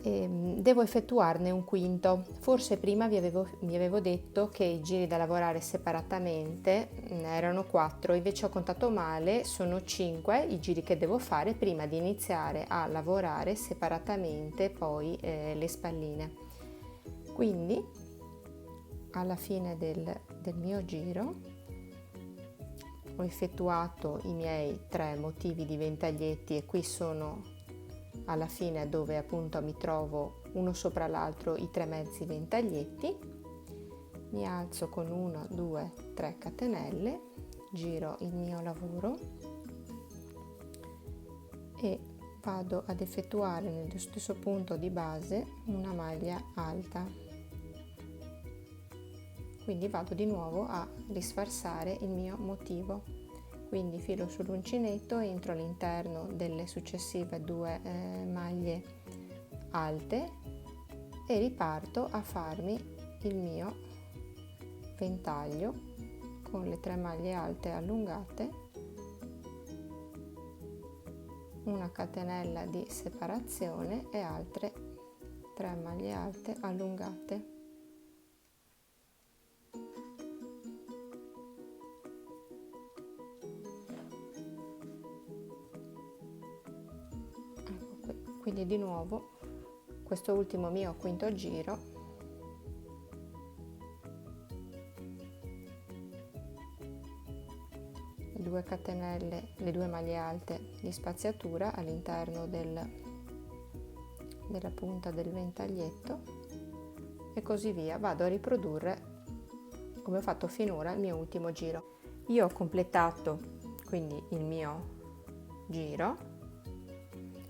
e devo effettuarne un quinto. Forse prima vi avevo detto che i giri da lavorare separatamente erano 4, invece ho contato male, sono 5 i giri che devo fare prima di iniziare a lavorare separatamente poi le spalline. Quindi alla fine del mio giro ho effettuato i miei 3 motivi di ventaglietti e qui sono alla fine dove appunto mi trovo uno sopra l'altro i 3 mezzi ventaglietti. Mi alzo con 1, 2, 3 catenelle, giro il mio lavoro e vado ad effettuare nello stesso punto di base una maglia alta. Quindi vado di nuovo a risfarsare il mio motivo, quindi filo sull'uncinetto, entro all'interno delle successive 2 maglie alte e riparto a farmi il mio ventaglio con le 3 maglie alte allungate, una catenella di separazione e altre 3 maglie alte allungate. Quindi di nuovo questo ultimo mio quinto giro le 2 catenelle, le 2 maglie alte di spaziatura all'interno della punta del ventaglietto e così via. Vado a riprodurre, come ho fatto finora, il mio ultimo giro. Io ho completato quindi il mio giro,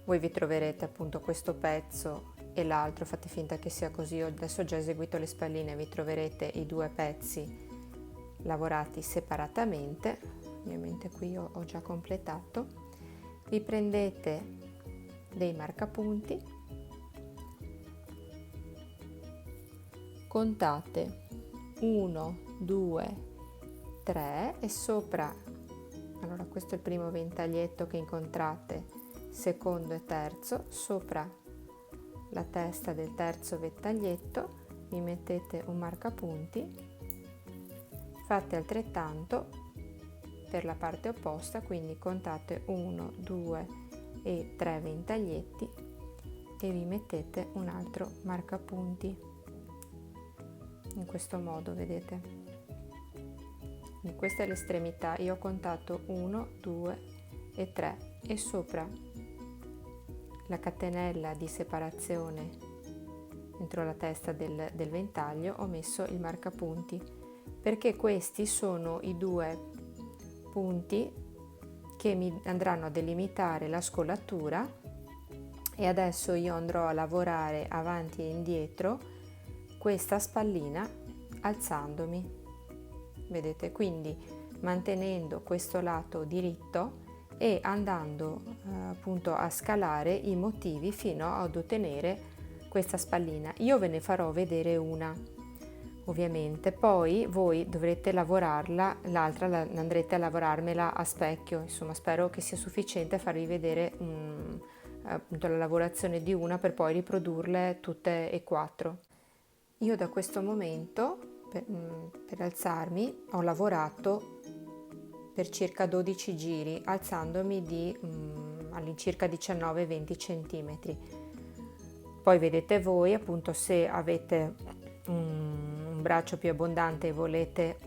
voi vi troverete appunto questo pezzo e l'altro, fate finta che sia così. Io adesso ho già eseguito le spalline, vi troverete i due pezzi lavorati separatamente. Ovviamente qui io ho già completato. Vi prendete dei marcapunti, contate 1, 2, 3 e sopra, allora questo è il primo ventaglietto che incontrate, secondo e terzo, sopra la testa del terzo ventaglietto vi mettete un marcapunti, fate altrettanto per la parte opposta, quindi contate 1, 2 e 3 ventaglietti e vi mettete un altro marcapunti in questo modo, vedete? Quindi questa è l'estremità, io ho contato 1, 2 e 3 e sopra la catenella di separazione entro la testa del ventaglio ho messo il marcapunti, perché questi sono i due punti che mi andranno a delimitare la scollatura e adesso io andrò a lavorare avanti e indietro questa spallina alzandomi, vedete? Quindi mantenendo questo lato diritto e andando appunto a scalare i motivi fino ad ottenere questa spallina. Io ve ne farò vedere una ovviamente, poi voi dovrete lavorarla, l'altra andrete a lavorarmela a specchio, insomma spero che sia sufficiente a farvi vedere appunto la lavorazione di una per poi riprodurle tutte e quattro. Io da questo momento per alzarmi ho lavorato per circa 12 giri, alzandomi di all'incirca 19-20 cm. Poi vedete voi, appunto, se avete un braccio più abbondante e volete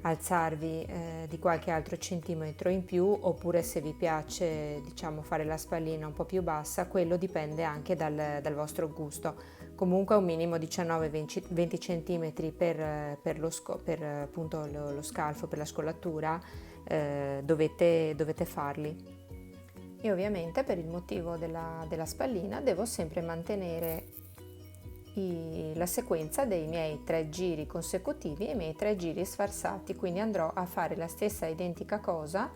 alzarvi di qualche altro centimetro in più, oppure se vi piace, diciamo, fare la spallina un po' più bassa, quello dipende anche dal vostro gusto. Comunque un minimo 19-20 cm per appunto lo scalfo, per la scollatura, dovete farli. E ovviamente per il motivo della spallina devo sempre mantenere la sequenza dei miei 3 giri consecutivi e i miei 3 giri sfarsati, quindi andrò a fare la stessa identica cosa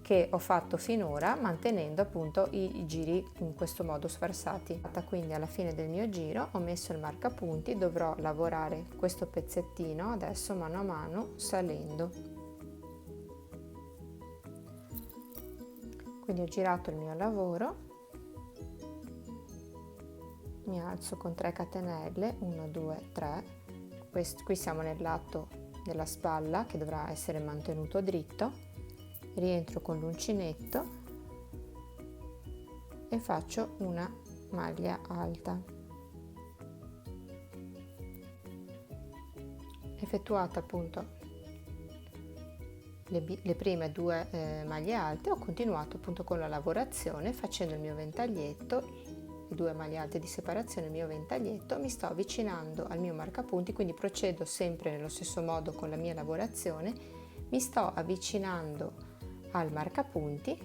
che ho fatto finora, mantenendo appunto i giri in questo modo sfarsati. Quindi alla fine del mio giro ho messo il marcapunti, dovrò lavorare questo pezzettino adesso mano a mano salendo. Quindi ho girato il mio lavoro, mi alzo con 3 catenelle, 1, 2, 3, qui siamo nel lato della spalla che dovrà essere mantenuto dritto, rientro con l'uncinetto e faccio una maglia alta. Effettuata appunto le prime 2 maglie alte, ho continuato appunto con la lavorazione facendo il mio ventaglietto, le 2 maglie alte di separazione, il mio ventaglietto, mi sto avvicinando al mio marcapunti, quindi procedo sempre nello stesso modo con la mia lavorazione, mi sto avvicinando al marcapunti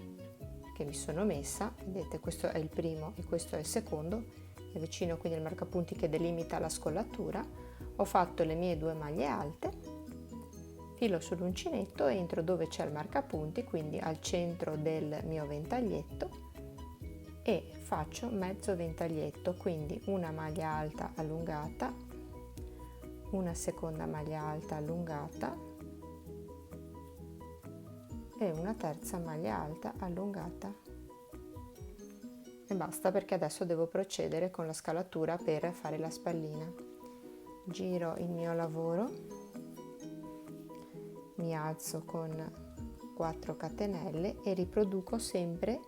che mi sono messa, vedete questo è il primo e questo è il secondo, mi avvicino quindi al marcapunti che delimita la scollatura, ho fatto le mie 2 maglie alte, filo sull'uncinetto, entro dove c'è il marcapunti, quindi al centro del mio ventaglietto e faccio mezzo ventaglietto, quindi una maglia alta allungata, una seconda maglia alta allungata e una terza maglia alta allungata e basta, perché adesso devo procedere con la scalatura per fare la spallina. Giro il mio lavoro, mi alzo con 4 catenelle e riproduco sempre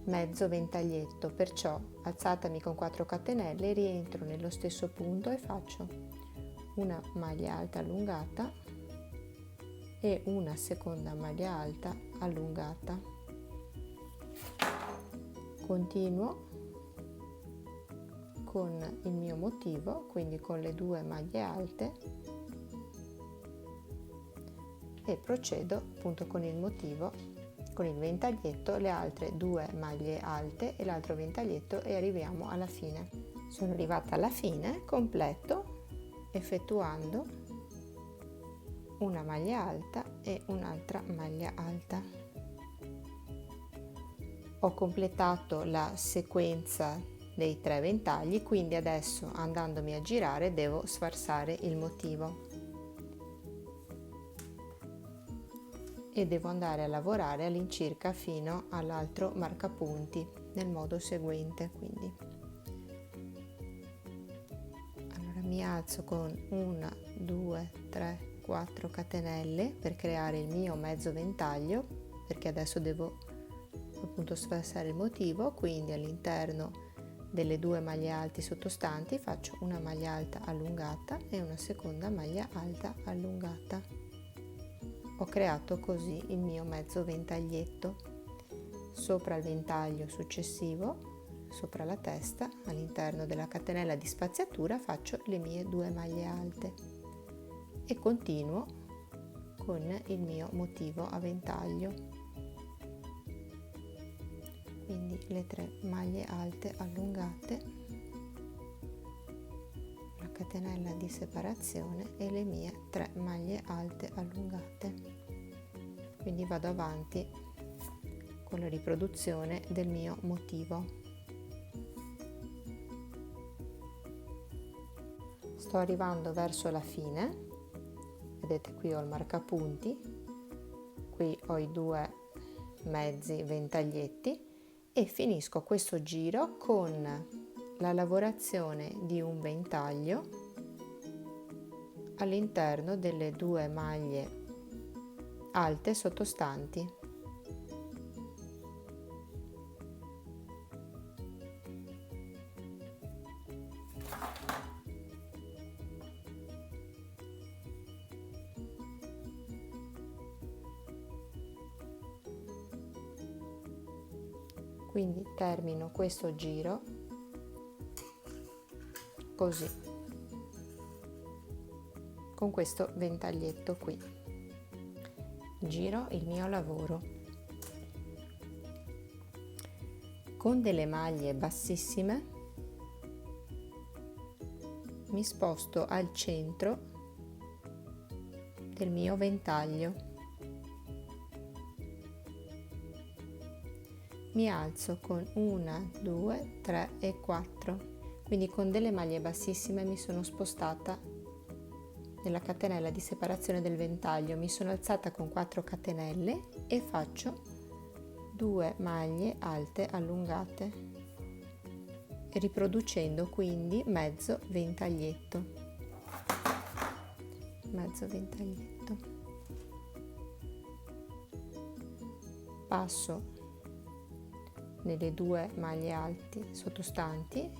mezzo ventaglietto, perciò alzatemi con 4 catenelle rientro nello stesso punto e faccio una maglia alta allungata e una seconda maglia alta allungata, continuo con il mio motivo, quindi con le 2 maglie alte, e procedo appunto con il motivo, con il ventaglietto, le altre 2 maglie alte e l'altro ventaglietto, e arriviamo alla fine. Sono arrivata alla fine, completo effettuando una maglia alta e un'altra maglia alta. Ho completato la sequenza dei 3 ventagli, quindi adesso, andandomi a girare, devo sfarsare il motivo e devo andare a lavorare all'incirca fino all'altro marcapunti nel modo seguente. Quindi allora mi alzo con 1, 2, 3, 4 catenelle per creare il mio mezzo ventaglio, perché adesso devo appunto sfarsare il motivo, quindi all'interno delle 2 maglie alte sottostanti faccio una maglia alta allungata e una seconda maglia alta allungata. Ho creato così il mio mezzo ventaglietto. Sopra il ventaglio successivo, sopra la testa, all'interno della catenella di spaziatura, faccio le mie 2 maglie alte e continuo con il mio motivo a ventaglio. Quindi le 3 maglie alte allungate, la catenella di separazione e le mie 3 maglie alte allungate. Quindi vado avanti con la riproduzione del mio motivo. Sto arrivando verso la fine, vedete qui ho il marcapunti, qui ho i 2 mezzi ventaglietti e finisco questo giro con la lavorazione di un ventaglio all'interno delle 2 maglie alte sottostanti. Quindi termino questo giro così, con questo ventaglietto qui. Giro il mio lavoro con delle maglie bassissime, mi sposto al centro del mio ventaglio, mi alzo con 1, 2, 3 e 4, quindi con delle maglie bassissime mi sono spostata nella catenella di separazione del ventaglio, mi sono alzata con 4 catenelle e faccio 2 maglie alte allungate, riproducendo quindi mezzo ventaglietto. Passo nelle 2 maglie alte sottostanti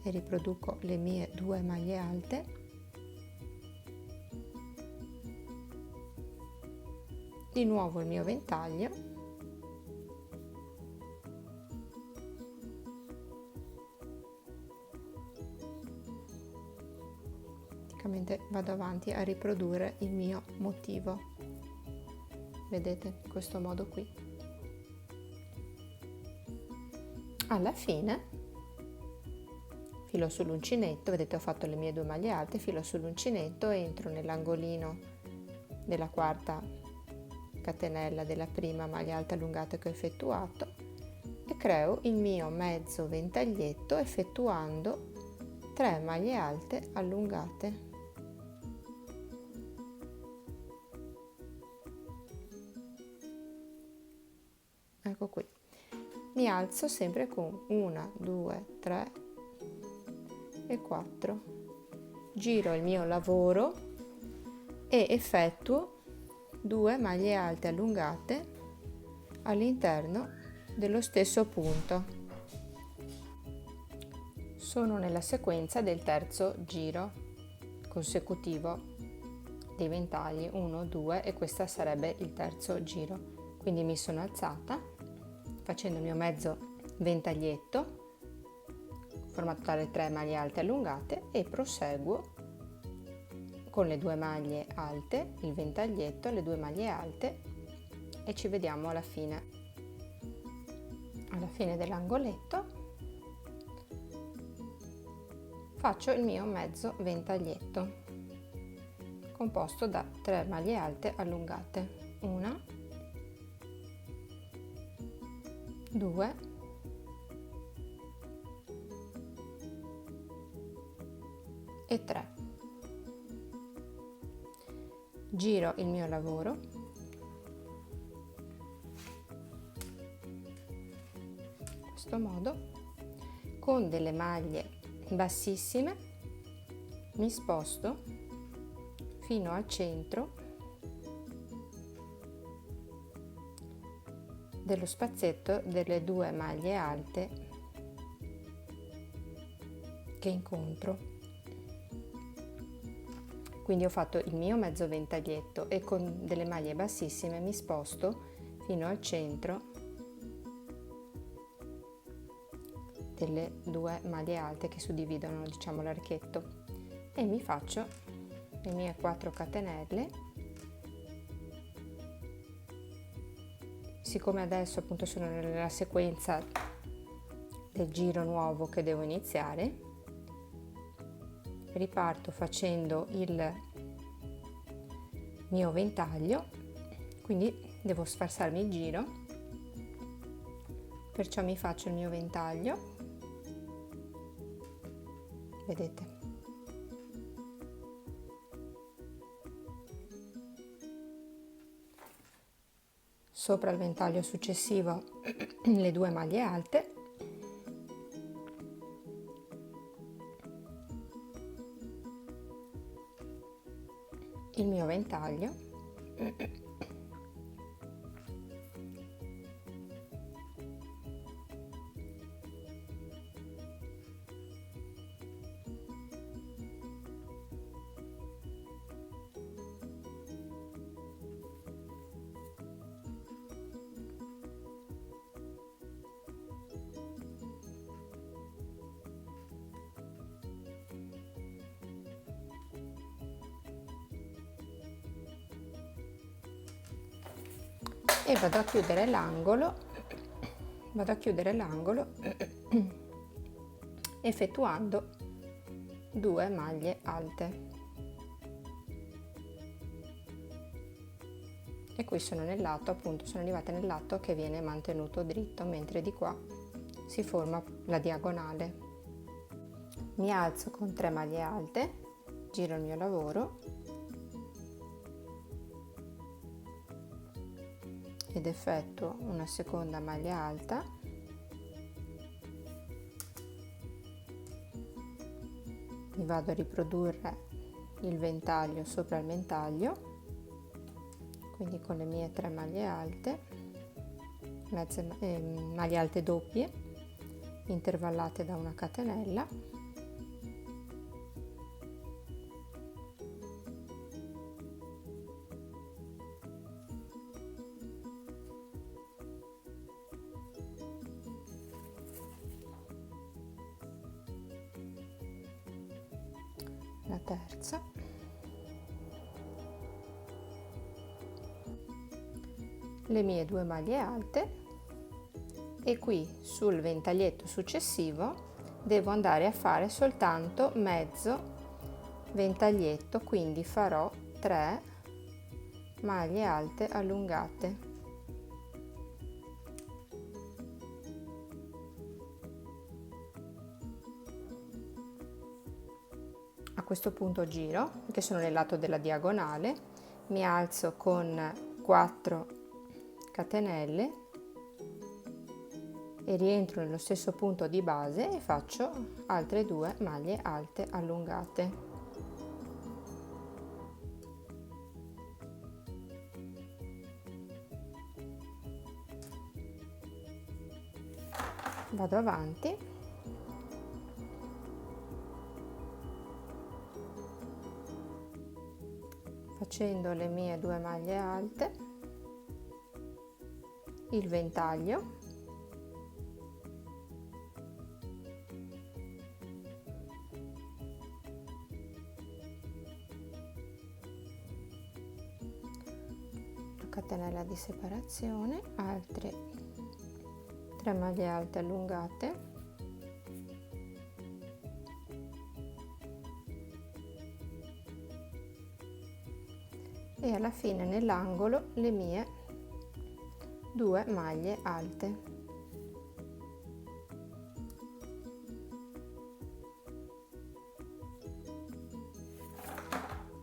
e riproduco le mie 2 maglie alte, di nuovo il mio ventaglio, praticamente vado avanti a riprodurre il mio motivo, vedete, in questo modo qui. Alla fine filo sull'uncinetto, vedete ho fatto le mie 2 maglie alte, filo sull'uncinetto, entro nell'angolino della 4ª catenella della prima maglia alta allungata che ho effettuato e creo il mio mezzo ventaglietto effettuando 3 maglie alte allungate. Ecco qui. Mi alzo sempre con 1, 2, 3 e 4, giro il mio lavoro e effettuo 2 maglie alte allungate all'interno dello stesso punto. Sono nella sequenza del terzo giro consecutivo dei ventagli, 1, 2 e questo sarebbe il terzo giro. Quindi mi sono alzata facendo il mio mezzo ventaglietto, forma totale 3 maglie alte allungate, e proseguo con le 2 maglie alte, il ventaglietto, le 2 maglie alte, e ci vediamo alla fine dell'angoletto. Faccio il mio mezzo ventaglietto composto da 3 maglie alte allungate, 1, 2, 3. Giro il mio lavoro in questo modo, con delle maglie bassissime mi sposto fino al centro dello spazietto delle 2 maglie alte che incontro. Quindi ho fatto il mio mezzo ventaglietto e con delle maglie bassissime mi sposto fino al centro delle 2 maglie alte che suddividono, diciamo, l'archetto, e mi faccio le mie 4 catenelle. Siccome adesso appunto sono nella sequenza del giro nuovo che devo iniziare, riparto facendo il mio ventaglio, quindi devo sfarsarmi il giro, perciò mi faccio il mio ventaglio, vedete, sopra il ventaglio successivo le 2 maglie alte, il mio ventaglio, e vado a chiudere l'angolo effettuando 2 maglie alte, e qui sono nel lato, appunto sono arrivate nel lato che viene mantenuto dritto, mentre di qua si forma la diagonale. Mi alzo con 3 maglie alte, giro il mio lavoro ed effettuo una seconda maglia alta, mi vado a riprodurre il ventaglio sopra il ventaglio, quindi con le mie 3 maglie alte, maglie alte doppie intervallate da una catenella, la terza, le mie 2 maglie alte, e qui sul ventaglietto successivo devo andare a fare soltanto mezzo ventaglietto, quindi farò 3 maglie alte allungate. A questo punto giro, che sono nel lato della diagonale, mi alzo con 4 catenelle e rientro nello stesso punto di base e faccio altre 2 maglie alte allungate. Vado avanti facendo le mie 2 maglie alte, il ventaglio, catenella di separazione, altre 3 maglie alte allungate, e alla fine nell'angolo le mie 2 maglie alte.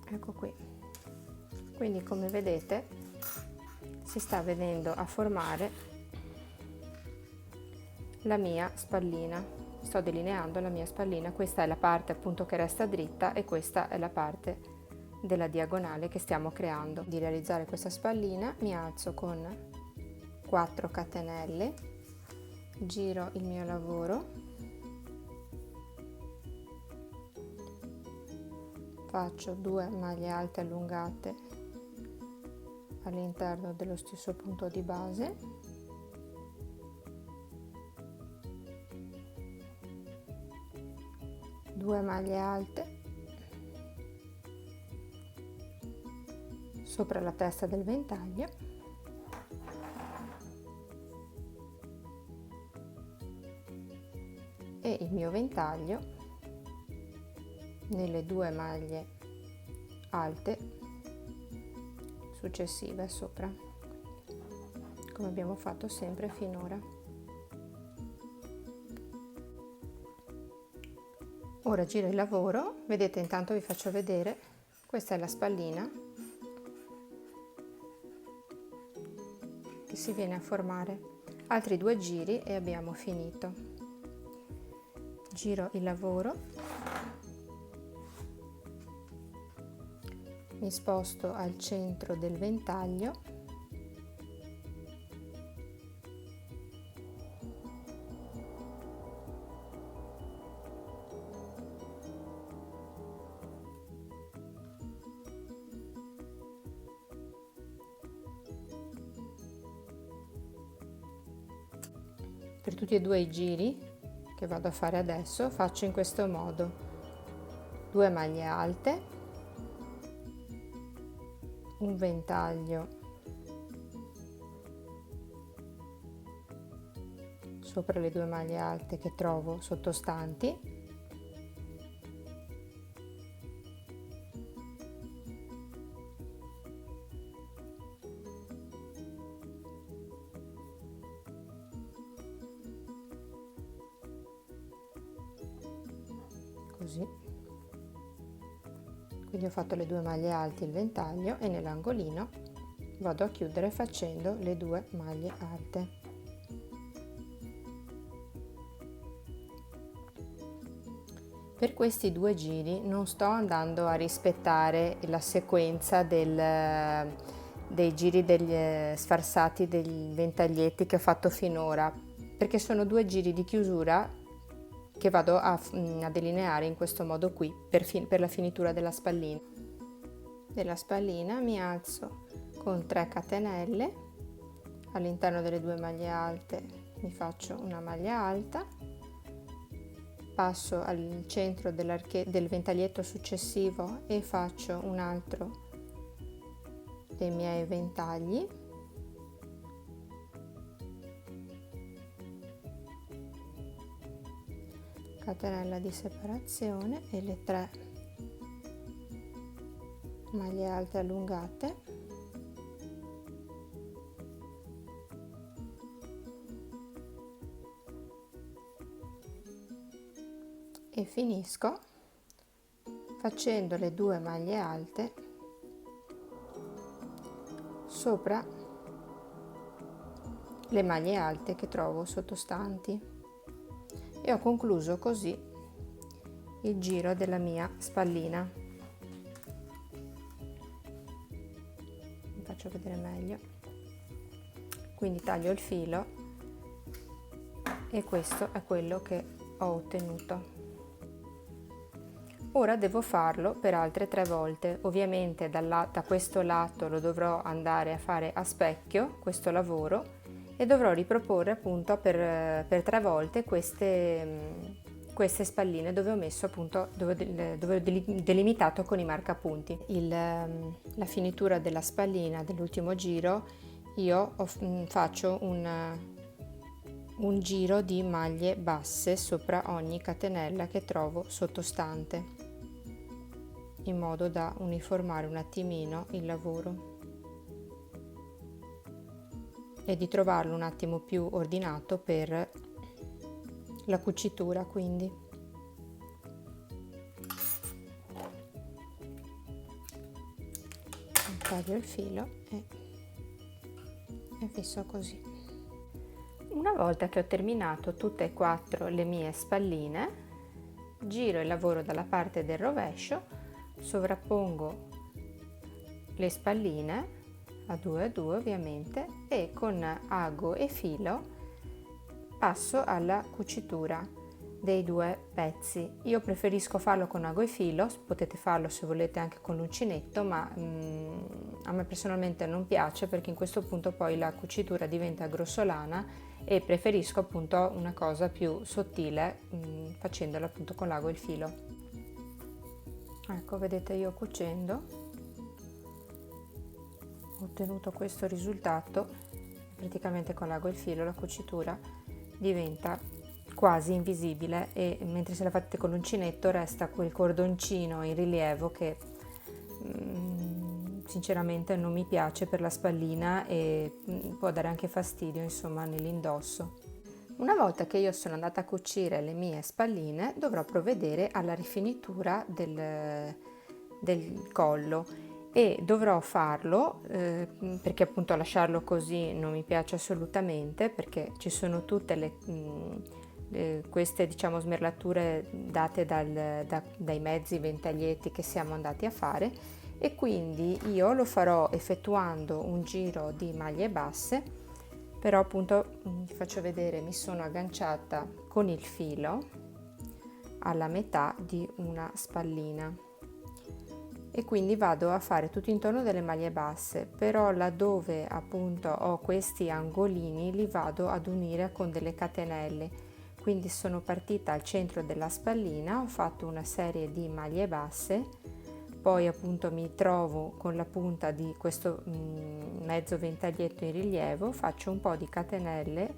Ecco qui. Quindi come vedete si sta venendo a formare la mia spallina. Sto delineando la mia spallina. Questa è la parte appunto che resta dritta e questa è la parte della diagonale che stiamo creando. Di realizzare questa spallina mi alzo con 4 catenelle, giro il mio lavoro, faccio 2 maglie alte allungate all'interno dello stesso punto di base, due maglie alte sopra la testa del ventaglio e il mio ventaglio nelle 2 maglie alte successive sopra, come abbiamo fatto sempre finora. Ora giro il lavoro, vedete, intanto vi faccio vedere, questa è la spallina che si viene a formare. Altri 2 giri e abbiamo finito. Giro il lavoro, mi sposto al centro del ventaglio per tutti e 2 i giri che vado a fare adesso. Faccio in questo modo: 2 maglie alte, un ventaglio sopra le 2 maglie alte che trovo sottostanti, così. Quindi ho fatto le 2 maglie alte, il ventaglio, e nell'angolino vado a chiudere facendo le 2 maglie alte. Per questi 2 giri non sto andando a rispettare la sequenza dei giri degli sfarsati dei ventaglietti che ho fatto finora, perché sono 2 giri di chiusura che vado a delineare in questo modo qui per la finitura della spallina. Mi alzo con 3 catenelle, all'interno delle 2 maglie alte mi faccio una maglia alta, passo al centro del ventaglietto successivo e faccio un altro dei miei ventagli, catenella di separazione e le 3 maglie alte allungate, e finisco facendo le 2 maglie alte sopra le maglie alte che trovo sottostanti. E ho concluso così il giro della mia spallina. Vi faccio vedere meglio. Quindi taglio il filo e questo è quello che ho ottenuto. Ora devo farlo per altre 3 volte. Ovviamente da questo lato lo dovrò andare a fare a specchio, questo lavoro, e dovrò riproporre appunto per 3 volte queste spalline dove ho messo appunto, dove ho delimitato con i marcapunti. La finitura della spallina dell'ultimo giro io faccio un giro di maglie basse sopra ogni catenella che trovo sottostante, in modo da uniformare un attimino il lavoro e di trovarlo un attimo più ordinato per la cucitura. Quindi taglio il filo e fisso così. Una volta che ho terminato tutte e 4 le mie spalline, giro il lavoro dalla parte del rovescio, sovrappongo le spalline a 2 ovviamente, e con ago e filo passo alla cucitura dei 2 pezzi. Io preferisco farlo con ago e filo, potete farlo se volete anche con l'uncinetto, ma a me personalmente non piace, perché in questo punto poi la cucitura diventa grossolana e preferisco appunto una cosa più sottile facendola appunto con l'ago e il filo. Ecco, vedete, io cucendo ho ottenuto questo risultato. Praticamente con l'ago e il filo la cucitura diventa quasi invisibile, e mentre se la fate con l'uncinetto resta quel cordoncino in rilievo che sinceramente non mi piace per la spallina e può dare anche fastidio, insomma, nell'indosso. Una volta che io sono andata a cucire le mie spalline, dovrò provvedere alla rifinitura del collo, e dovrò farlo perché appunto lasciarlo così non mi piace assolutamente, perché ci sono tutte queste, diciamo, smerlature date dai mezzi ventaglietti che siamo andati a fare, e quindi io lo farò effettuando un giro di maglie basse. Però appunto vi faccio vedere, mi sono agganciata con il filo alla metà di una spallina e quindi vado a fare tutto intorno delle maglie basse, però laddove appunto ho questi angolini li vado ad unire con delle catenelle. Quindi sono partita al centro della spallina, ho fatto una serie di maglie basse, poi appunto mi trovo con la punta di questo mezzo ventaglietto in rilievo, faccio un po' di catenelle,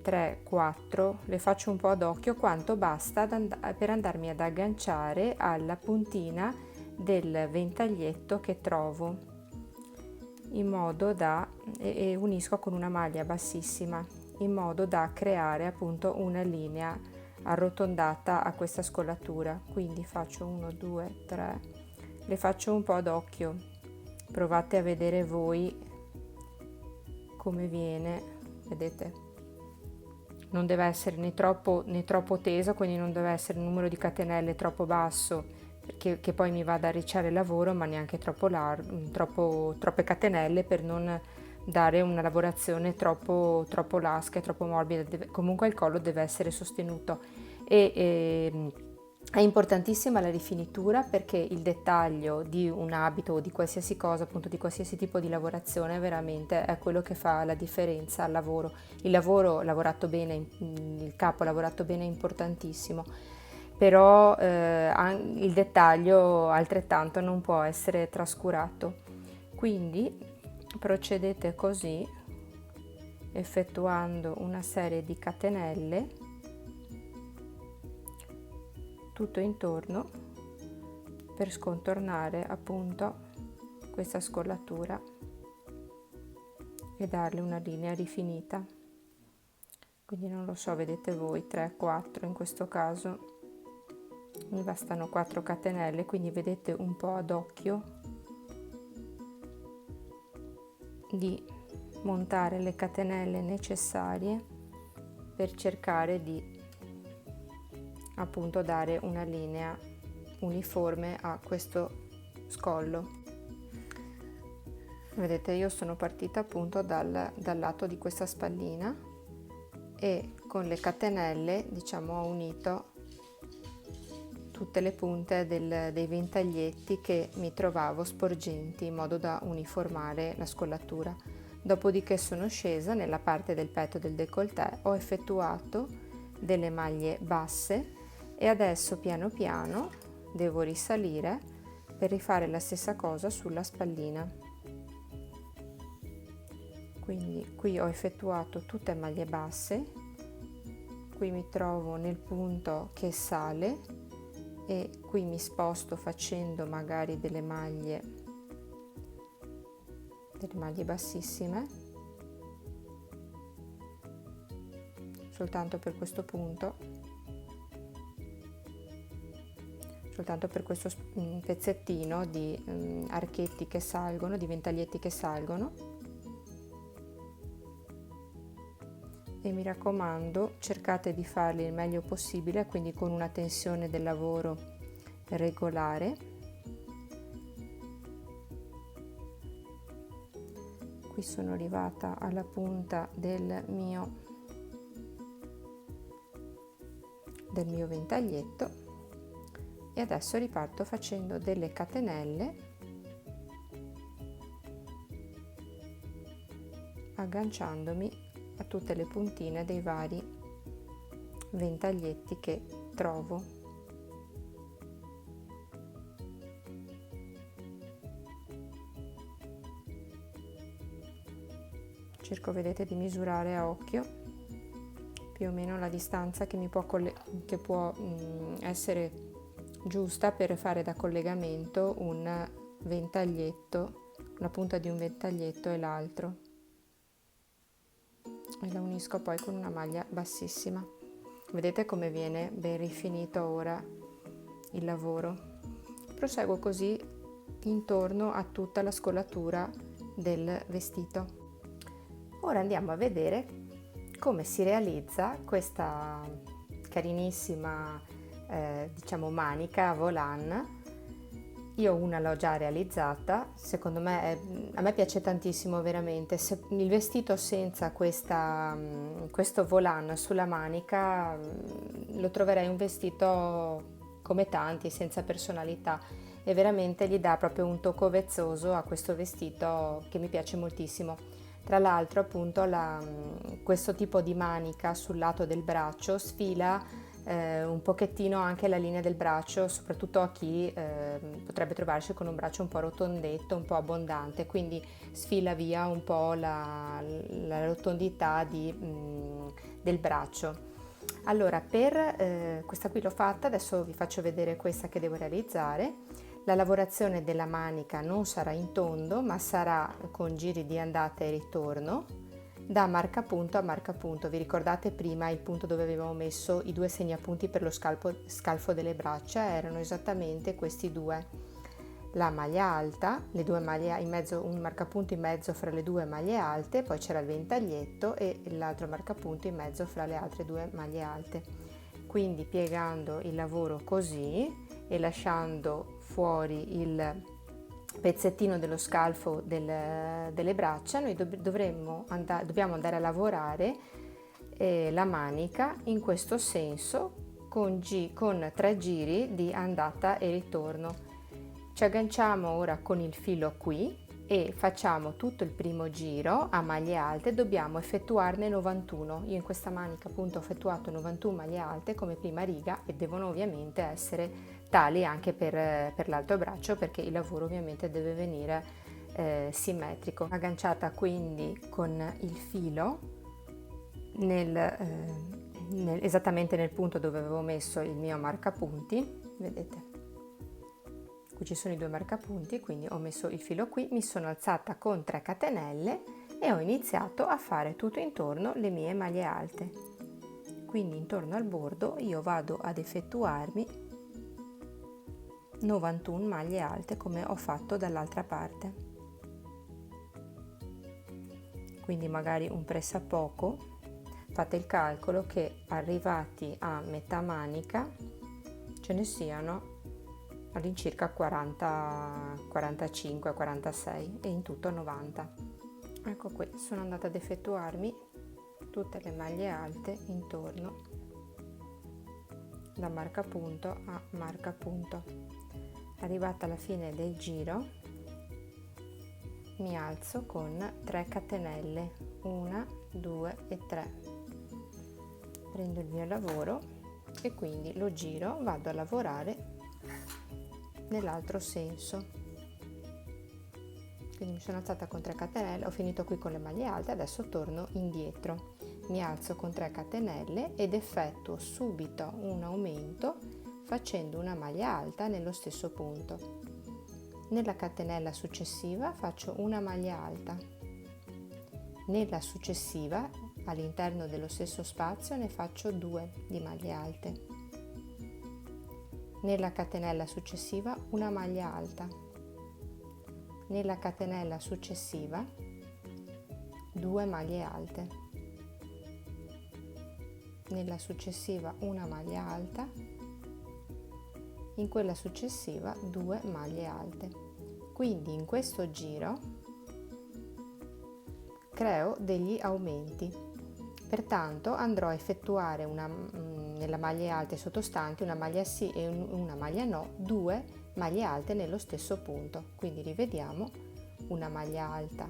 3-4, le faccio un po' ad occhio, quanto basta per andarmi ad agganciare alla puntina del ventaglietto che trovo, in modo da e unisco con una maglia bassissima, in modo da creare appunto una linea arrotondata a questa scollatura. Quindi faccio 1, 2, 3, le faccio un po' ad occhio, provate a vedere voi come viene, vedete, non deve essere né troppo teso, quindi non deve essere un numero di catenelle troppo basso che poi mi va ad arricciare il lavoro, ma neanche troppe catenelle per non dare una lavorazione troppo lasca e troppo morbida. Comunque il collo deve essere sostenuto e è importantissima la rifinitura, perché il dettaglio di un abito o di qualsiasi cosa, appunto di qualsiasi tipo di lavorazione, veramente è quello che fa la differenza al lavoro. Il lavoro lavorato bene, il capo lavorato bene è importantissimo, però il dettaglio altrettanto non può essere trascurato. Quindi procedete così, effettuando una serie di catenelle tutto intorno per scontornare appunto questa scollatura e darle una linea rifinita. Quindi non lo so, vedete voi, 3-4 in questo caso mi bastano 4 catenelle, quindi vedete un po' ad occhio di montare le catenelle necessarie per cercare di appunto dare una linea uniforme a questo scollo. Vedete, io sono partita appunto dal lato di questa spallina e con le catenelle, diciamo, ho unito tutte le punte dei ventaglietti che mi trovavo sporgenti, in modo da uniformare la scollatura. Dopodiché sono scesa nella parte del petto del décolleté, ho effettuato delle maglie basse e adesso piano piano devo risalire per rifare la stessa cosa sulla spallina. Quindi qui ho effettuato tutte maglie basse, qui mi trovo nel punto che sale e qui mi sposto facendo magari delle maglie bassissime, soltanto per questo punto, soltanto per questo pezzettino di archetti che salgono, di ventaglietti che salgono. E mi raccomando, cercate di farli il meglio possibile, quindi con una tensione del lavoro regolare. Qui sono arrivata alla punta del mio ventaglietto e adesso riparto facendo delle catenelle agganciandomi a tutte le puntine dei vari ventaglietti che trovo. Cerco, vedete, di misurare a occhio più o meno la distanza che può essere giusta per fare da collegamento un ventaglietto, la punta di un ventaglietto e l'altro, e la unisco poi con una maglia bassissima. Vedete come viene ben rifinito ora il lavoro. Proseguo così intorno a tutta la scolatura del vestito. Ora andiamo a vedere come si realizza questa carinissima diciamo manica a volant. Io una l'ho già realizzata, secondo me a me piace tantissimo veramente. Se il vestito senza questo volant sulla manica lo troverei un vestito come tanti, senza personalità, e veramente gli dà proprio un tocco vezzoso a questo vestito che mi piace moltissimo. Tra l'altro appunto questo tipo di manica sul lato del braccio sfila un pochettino anche la linea del braccio, soprattutto a chi potrebbe trovarsi con un braccio un po' rotondetto, un po' abbondante, quindi sfila via un po' la rotondità del braccio. Allora, per questa qui l'ho fatta, adesso vi faccio vedere questa che devo realizzare. La lavorazione della manica non sarà in tondo, ma sarà con giri di andata e ritorno da marcapunto a marcapunto. Vi ricordate prima il punto dove avevamo messo i due segnapunti per lo scalfo delle braccia? Erano esattamente questi due. La maglia alta, le due maglie in mezzo, un marcapunto in mezzo fra le due maglie alte, poi c'era il ventaglietto e l'altro marcapunto in mezzo fra le altre due maglie alte. Quindi piegando il lavoro così e lasciando fuori il pezzettino dello scalfo delle braccia, noi dobbiamo andare a lavorare la manica in questo senso con 3 giri di andata e ritorno. Ci agganciamo ora con il filo qui e facciamo tutto il primo giro a maglie alte. Dobbiamo effettuarne 91. Io in questa manica appunto ho effettuato 91 maglie alte come prima riga e devono ovviamente essere tali anche per l'altro braccio, perché il lavoro ovviamente deve venire simmetrico. Agganciata quindi con il filo esattamente nel punto dove avevo messo il mio marcapunti, vedete, qui ci sono i due marcapunti, quindi ho messo il filo qui, mi sono alzata con 3 catenelle e ho iniziato a fare tutto intorno le mie maglie alte. Quindi intorno al bordo io vado ad effettuarmi 91 maglie alte come ho fatto dall'altra parte. Quindi magari un pressapoco, fate il calcolo che arrivati a metà manica ce ne siano all'incirca 40, 45, 46 e in tutto 90. Ecco qui, sono andata ad effettuarmi tutte le maglie alte intorno da marcapunto a marcapunto. Arrivata alla fine del giro mi alzo con 3 catenelle, 1, 2 e 3, prendo il mio lavoro e quindi lo giro, vado a lavorare nell'altro senso. Quindi mi sono alzata con 3 catenelle, ho finito qui con le maglie alte, adesso torno indietro, mi alzo con 3 catenelle ed effettuo subito un aumento facendo una maglia alta nello stesso punto. Nella catenella successiva faccio una maglia alta, nella successiva all'interno dello stesso spazio ne faccio 2 di maglie alte, nella catenella successiva una maglia alta, nella catenella successiva 2 maglie alte, nella successiva una maglia alta, in quella successiva 2 maglie alte. Quindi in questo giro creo degli aumenti, pertanto andrò a effettuare nella maglie alte sottostanti una maglia sì e una maglia no, 2 maglie alte nello stesso punto. Quindi rivediamo: una maglia alta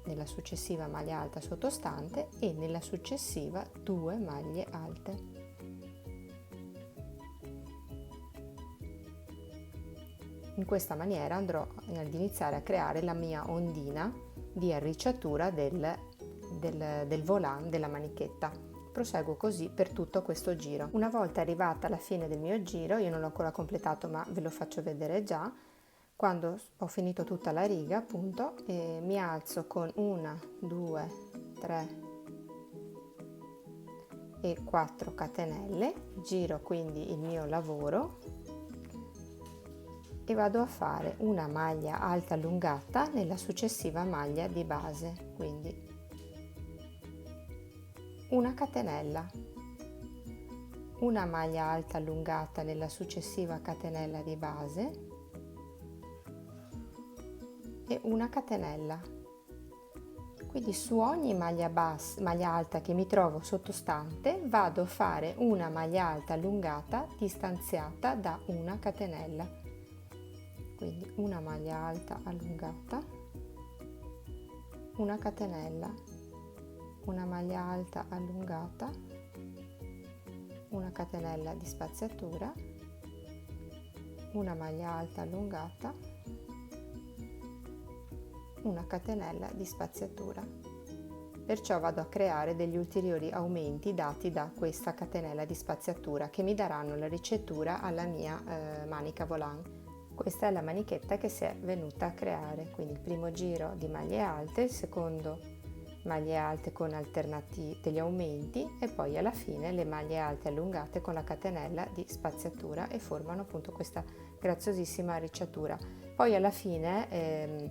nella successiva maglia alta sottostante e nella successiva 2 maglie alte. In questa maniera andrò ad iniziare a creare la mia ondina di arricciatura del volant della manichetta. Proseguo così per tutto questo giro. Una volta arrivata alla fine del mio giro, io non l'ho ancora completato ma ve lo faccio vedere già, quando ho finito tutta la riga appunto mi alzo con 1, 2, 3 e 4 catenelle, giro quindi il mio lavoro e vado a fare una maglia alta allungata nella successiva maglia di base, quindi una catenella, una maglia alta allungata nella successiva catenella di base e una catenella. Quindi su ogni maglia alta che mi trovo sottostante vado a fare una maglia alta allungata distanziata da una catenella. Quindi una maglia alta allungata, una catenella, una maglia alta allungata, una catenella di spaziatura, una maglia alta allungata, una catenella di spaziatura. Perciò vado a creare degli ulteriori aumenti dati da questa catenella di spaziatura che mi daranno la ricettura alla mia manica volant. Questa è la manichetta che si è venuta a creare, quindi il primo giro di maglie alte, il secondo maglie alte con alternati degli aumenti e poi alla fine le maglie alte allungate con la catenella di spaziatura e formano appunto questa graziosissima arricciatura. Poi alla fine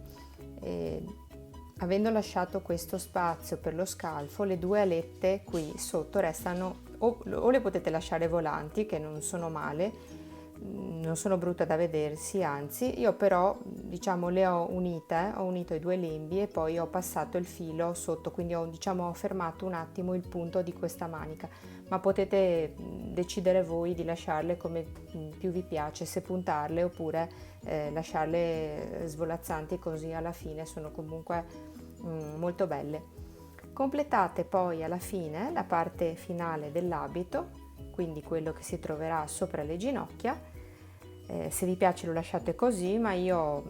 avendo lasciato questo spazio per lo scalfo, le 2 alette qui sotto restano o le potete lasciare volanti, che non sono male, non sono brutte da vedersi, anzi. Io però diciamo le ho unito i 2 lembi e poi ho passato il filo sotto, quindi ho fermato un attimo il punto di questa manica, ma potete decidere voi di lasciarle come più vi piace, se puntarle oppure lasciarle svolazzanti, così alla fine sono comunque molto belle. Completate poi alla fine la parte finale dell'abito, quindi quello che si troverà sopra le ginocchia. Se vi piace lo lasciate così, ma io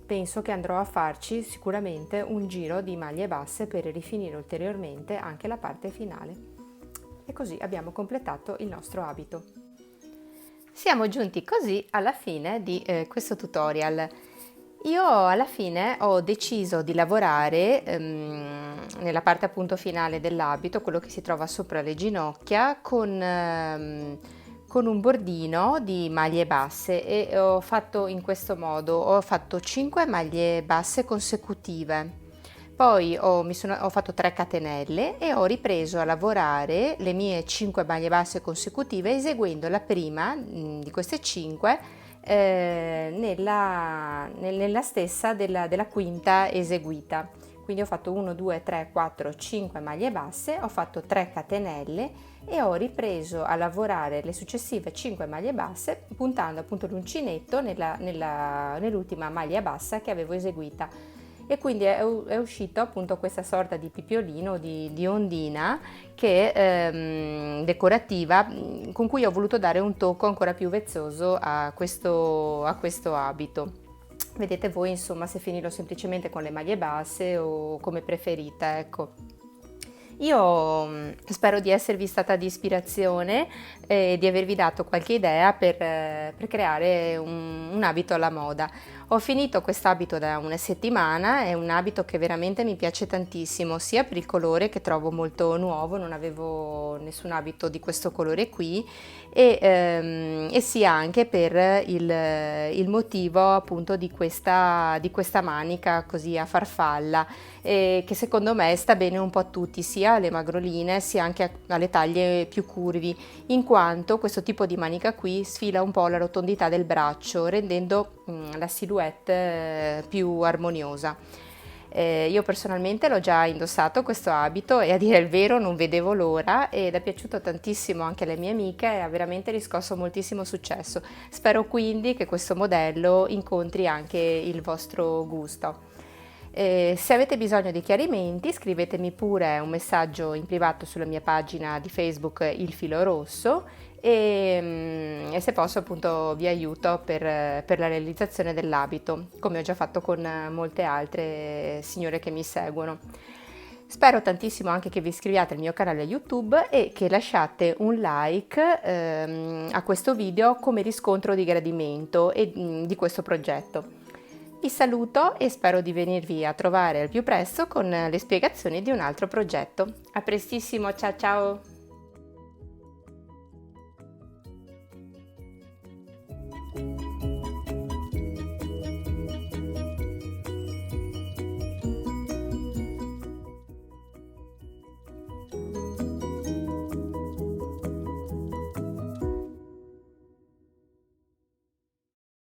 penso che andrò a farci sicuramente un giro di maglie basse per rifinire ulteriormente anche la parte finale. E così abbiamo completato il nostro abito. Siamo giunti così alla fine di questo tutorial. Io alla fine ho deciso di lavorare nella parte appunto finale dell'abito, quello che si trova sopra le ginocchia, con un bordino di maglie basse e ho fatto in questo modo: ho fatto 5 maglie basse consecutive, poi ho fatto 3 catenelle e ho ripreso a lavorare le mie 5 maglie basse consecutive eseguendo la prima di queste 5 nella stessa della quinta eseguita. Quindi ho fatto 1, 2, 3, 4, 5 maglie basse, ho fatto 3 catenelle e ho ripreso a lavorare le successive 5 maglie basse puntando appunto l'uncinetto nell'ultima maglia bassa che avevo eseguita. e quindi è uscito appunto questa sorta di pipiolino, di ondina che decorativa, con cui ho voluto dare un tocco ancora più vezzoso a questo abito. Vedete voi insomma se finirlo semplicemente con le maglie basse o come preferite, ecco. Io spero di esservi stata di ispirazione e di avervi dato qualche idea per creare un abito alla moda. Ho finito quest'abito da una settimana, è un abito che veramente mi piace tantissimo, sia per il colore che trovo molto nuovo, non avevo nessun abito di questo colore qui, e sia anche per il motivo appunto di questa manica così a farfalla, che secondo me sta bene un po' a tutti, sia alle magroline sia anche alle taglie più curvi, in quanto questo tipo di manica qui sfila un po' la rotondità del braccio, rendendo la silhouette più armoniosa. Io personalmente l'ho già indossato questo abito e a dire il vero non vedevo l'ora, ed è piaciuto tantissimo anche alle mie amiche e ha veramente riscosso moltissimo successo. Spero quindi che questo modello incontri anche il vostro gusto. Se avete bisogno di chiarimenti, scrivetemi pure un messaggio in privato sulla mia pagina di Facebook Il Filo Rosso, e se posso appunto vi aiuto per la realizzazione dell'abito, come ho già fatto con molte altre signore che mi seguono. Spero tantissimo anche che vi iscriviate al mio canale YouTube e che lasciate un like a questo video come riscontro di gradimento di questo progetto. Vi saluto e spero di venirvi a trovare al più presto con le spiegazioni di un altro progetto. A prestissimo, ciao ciao!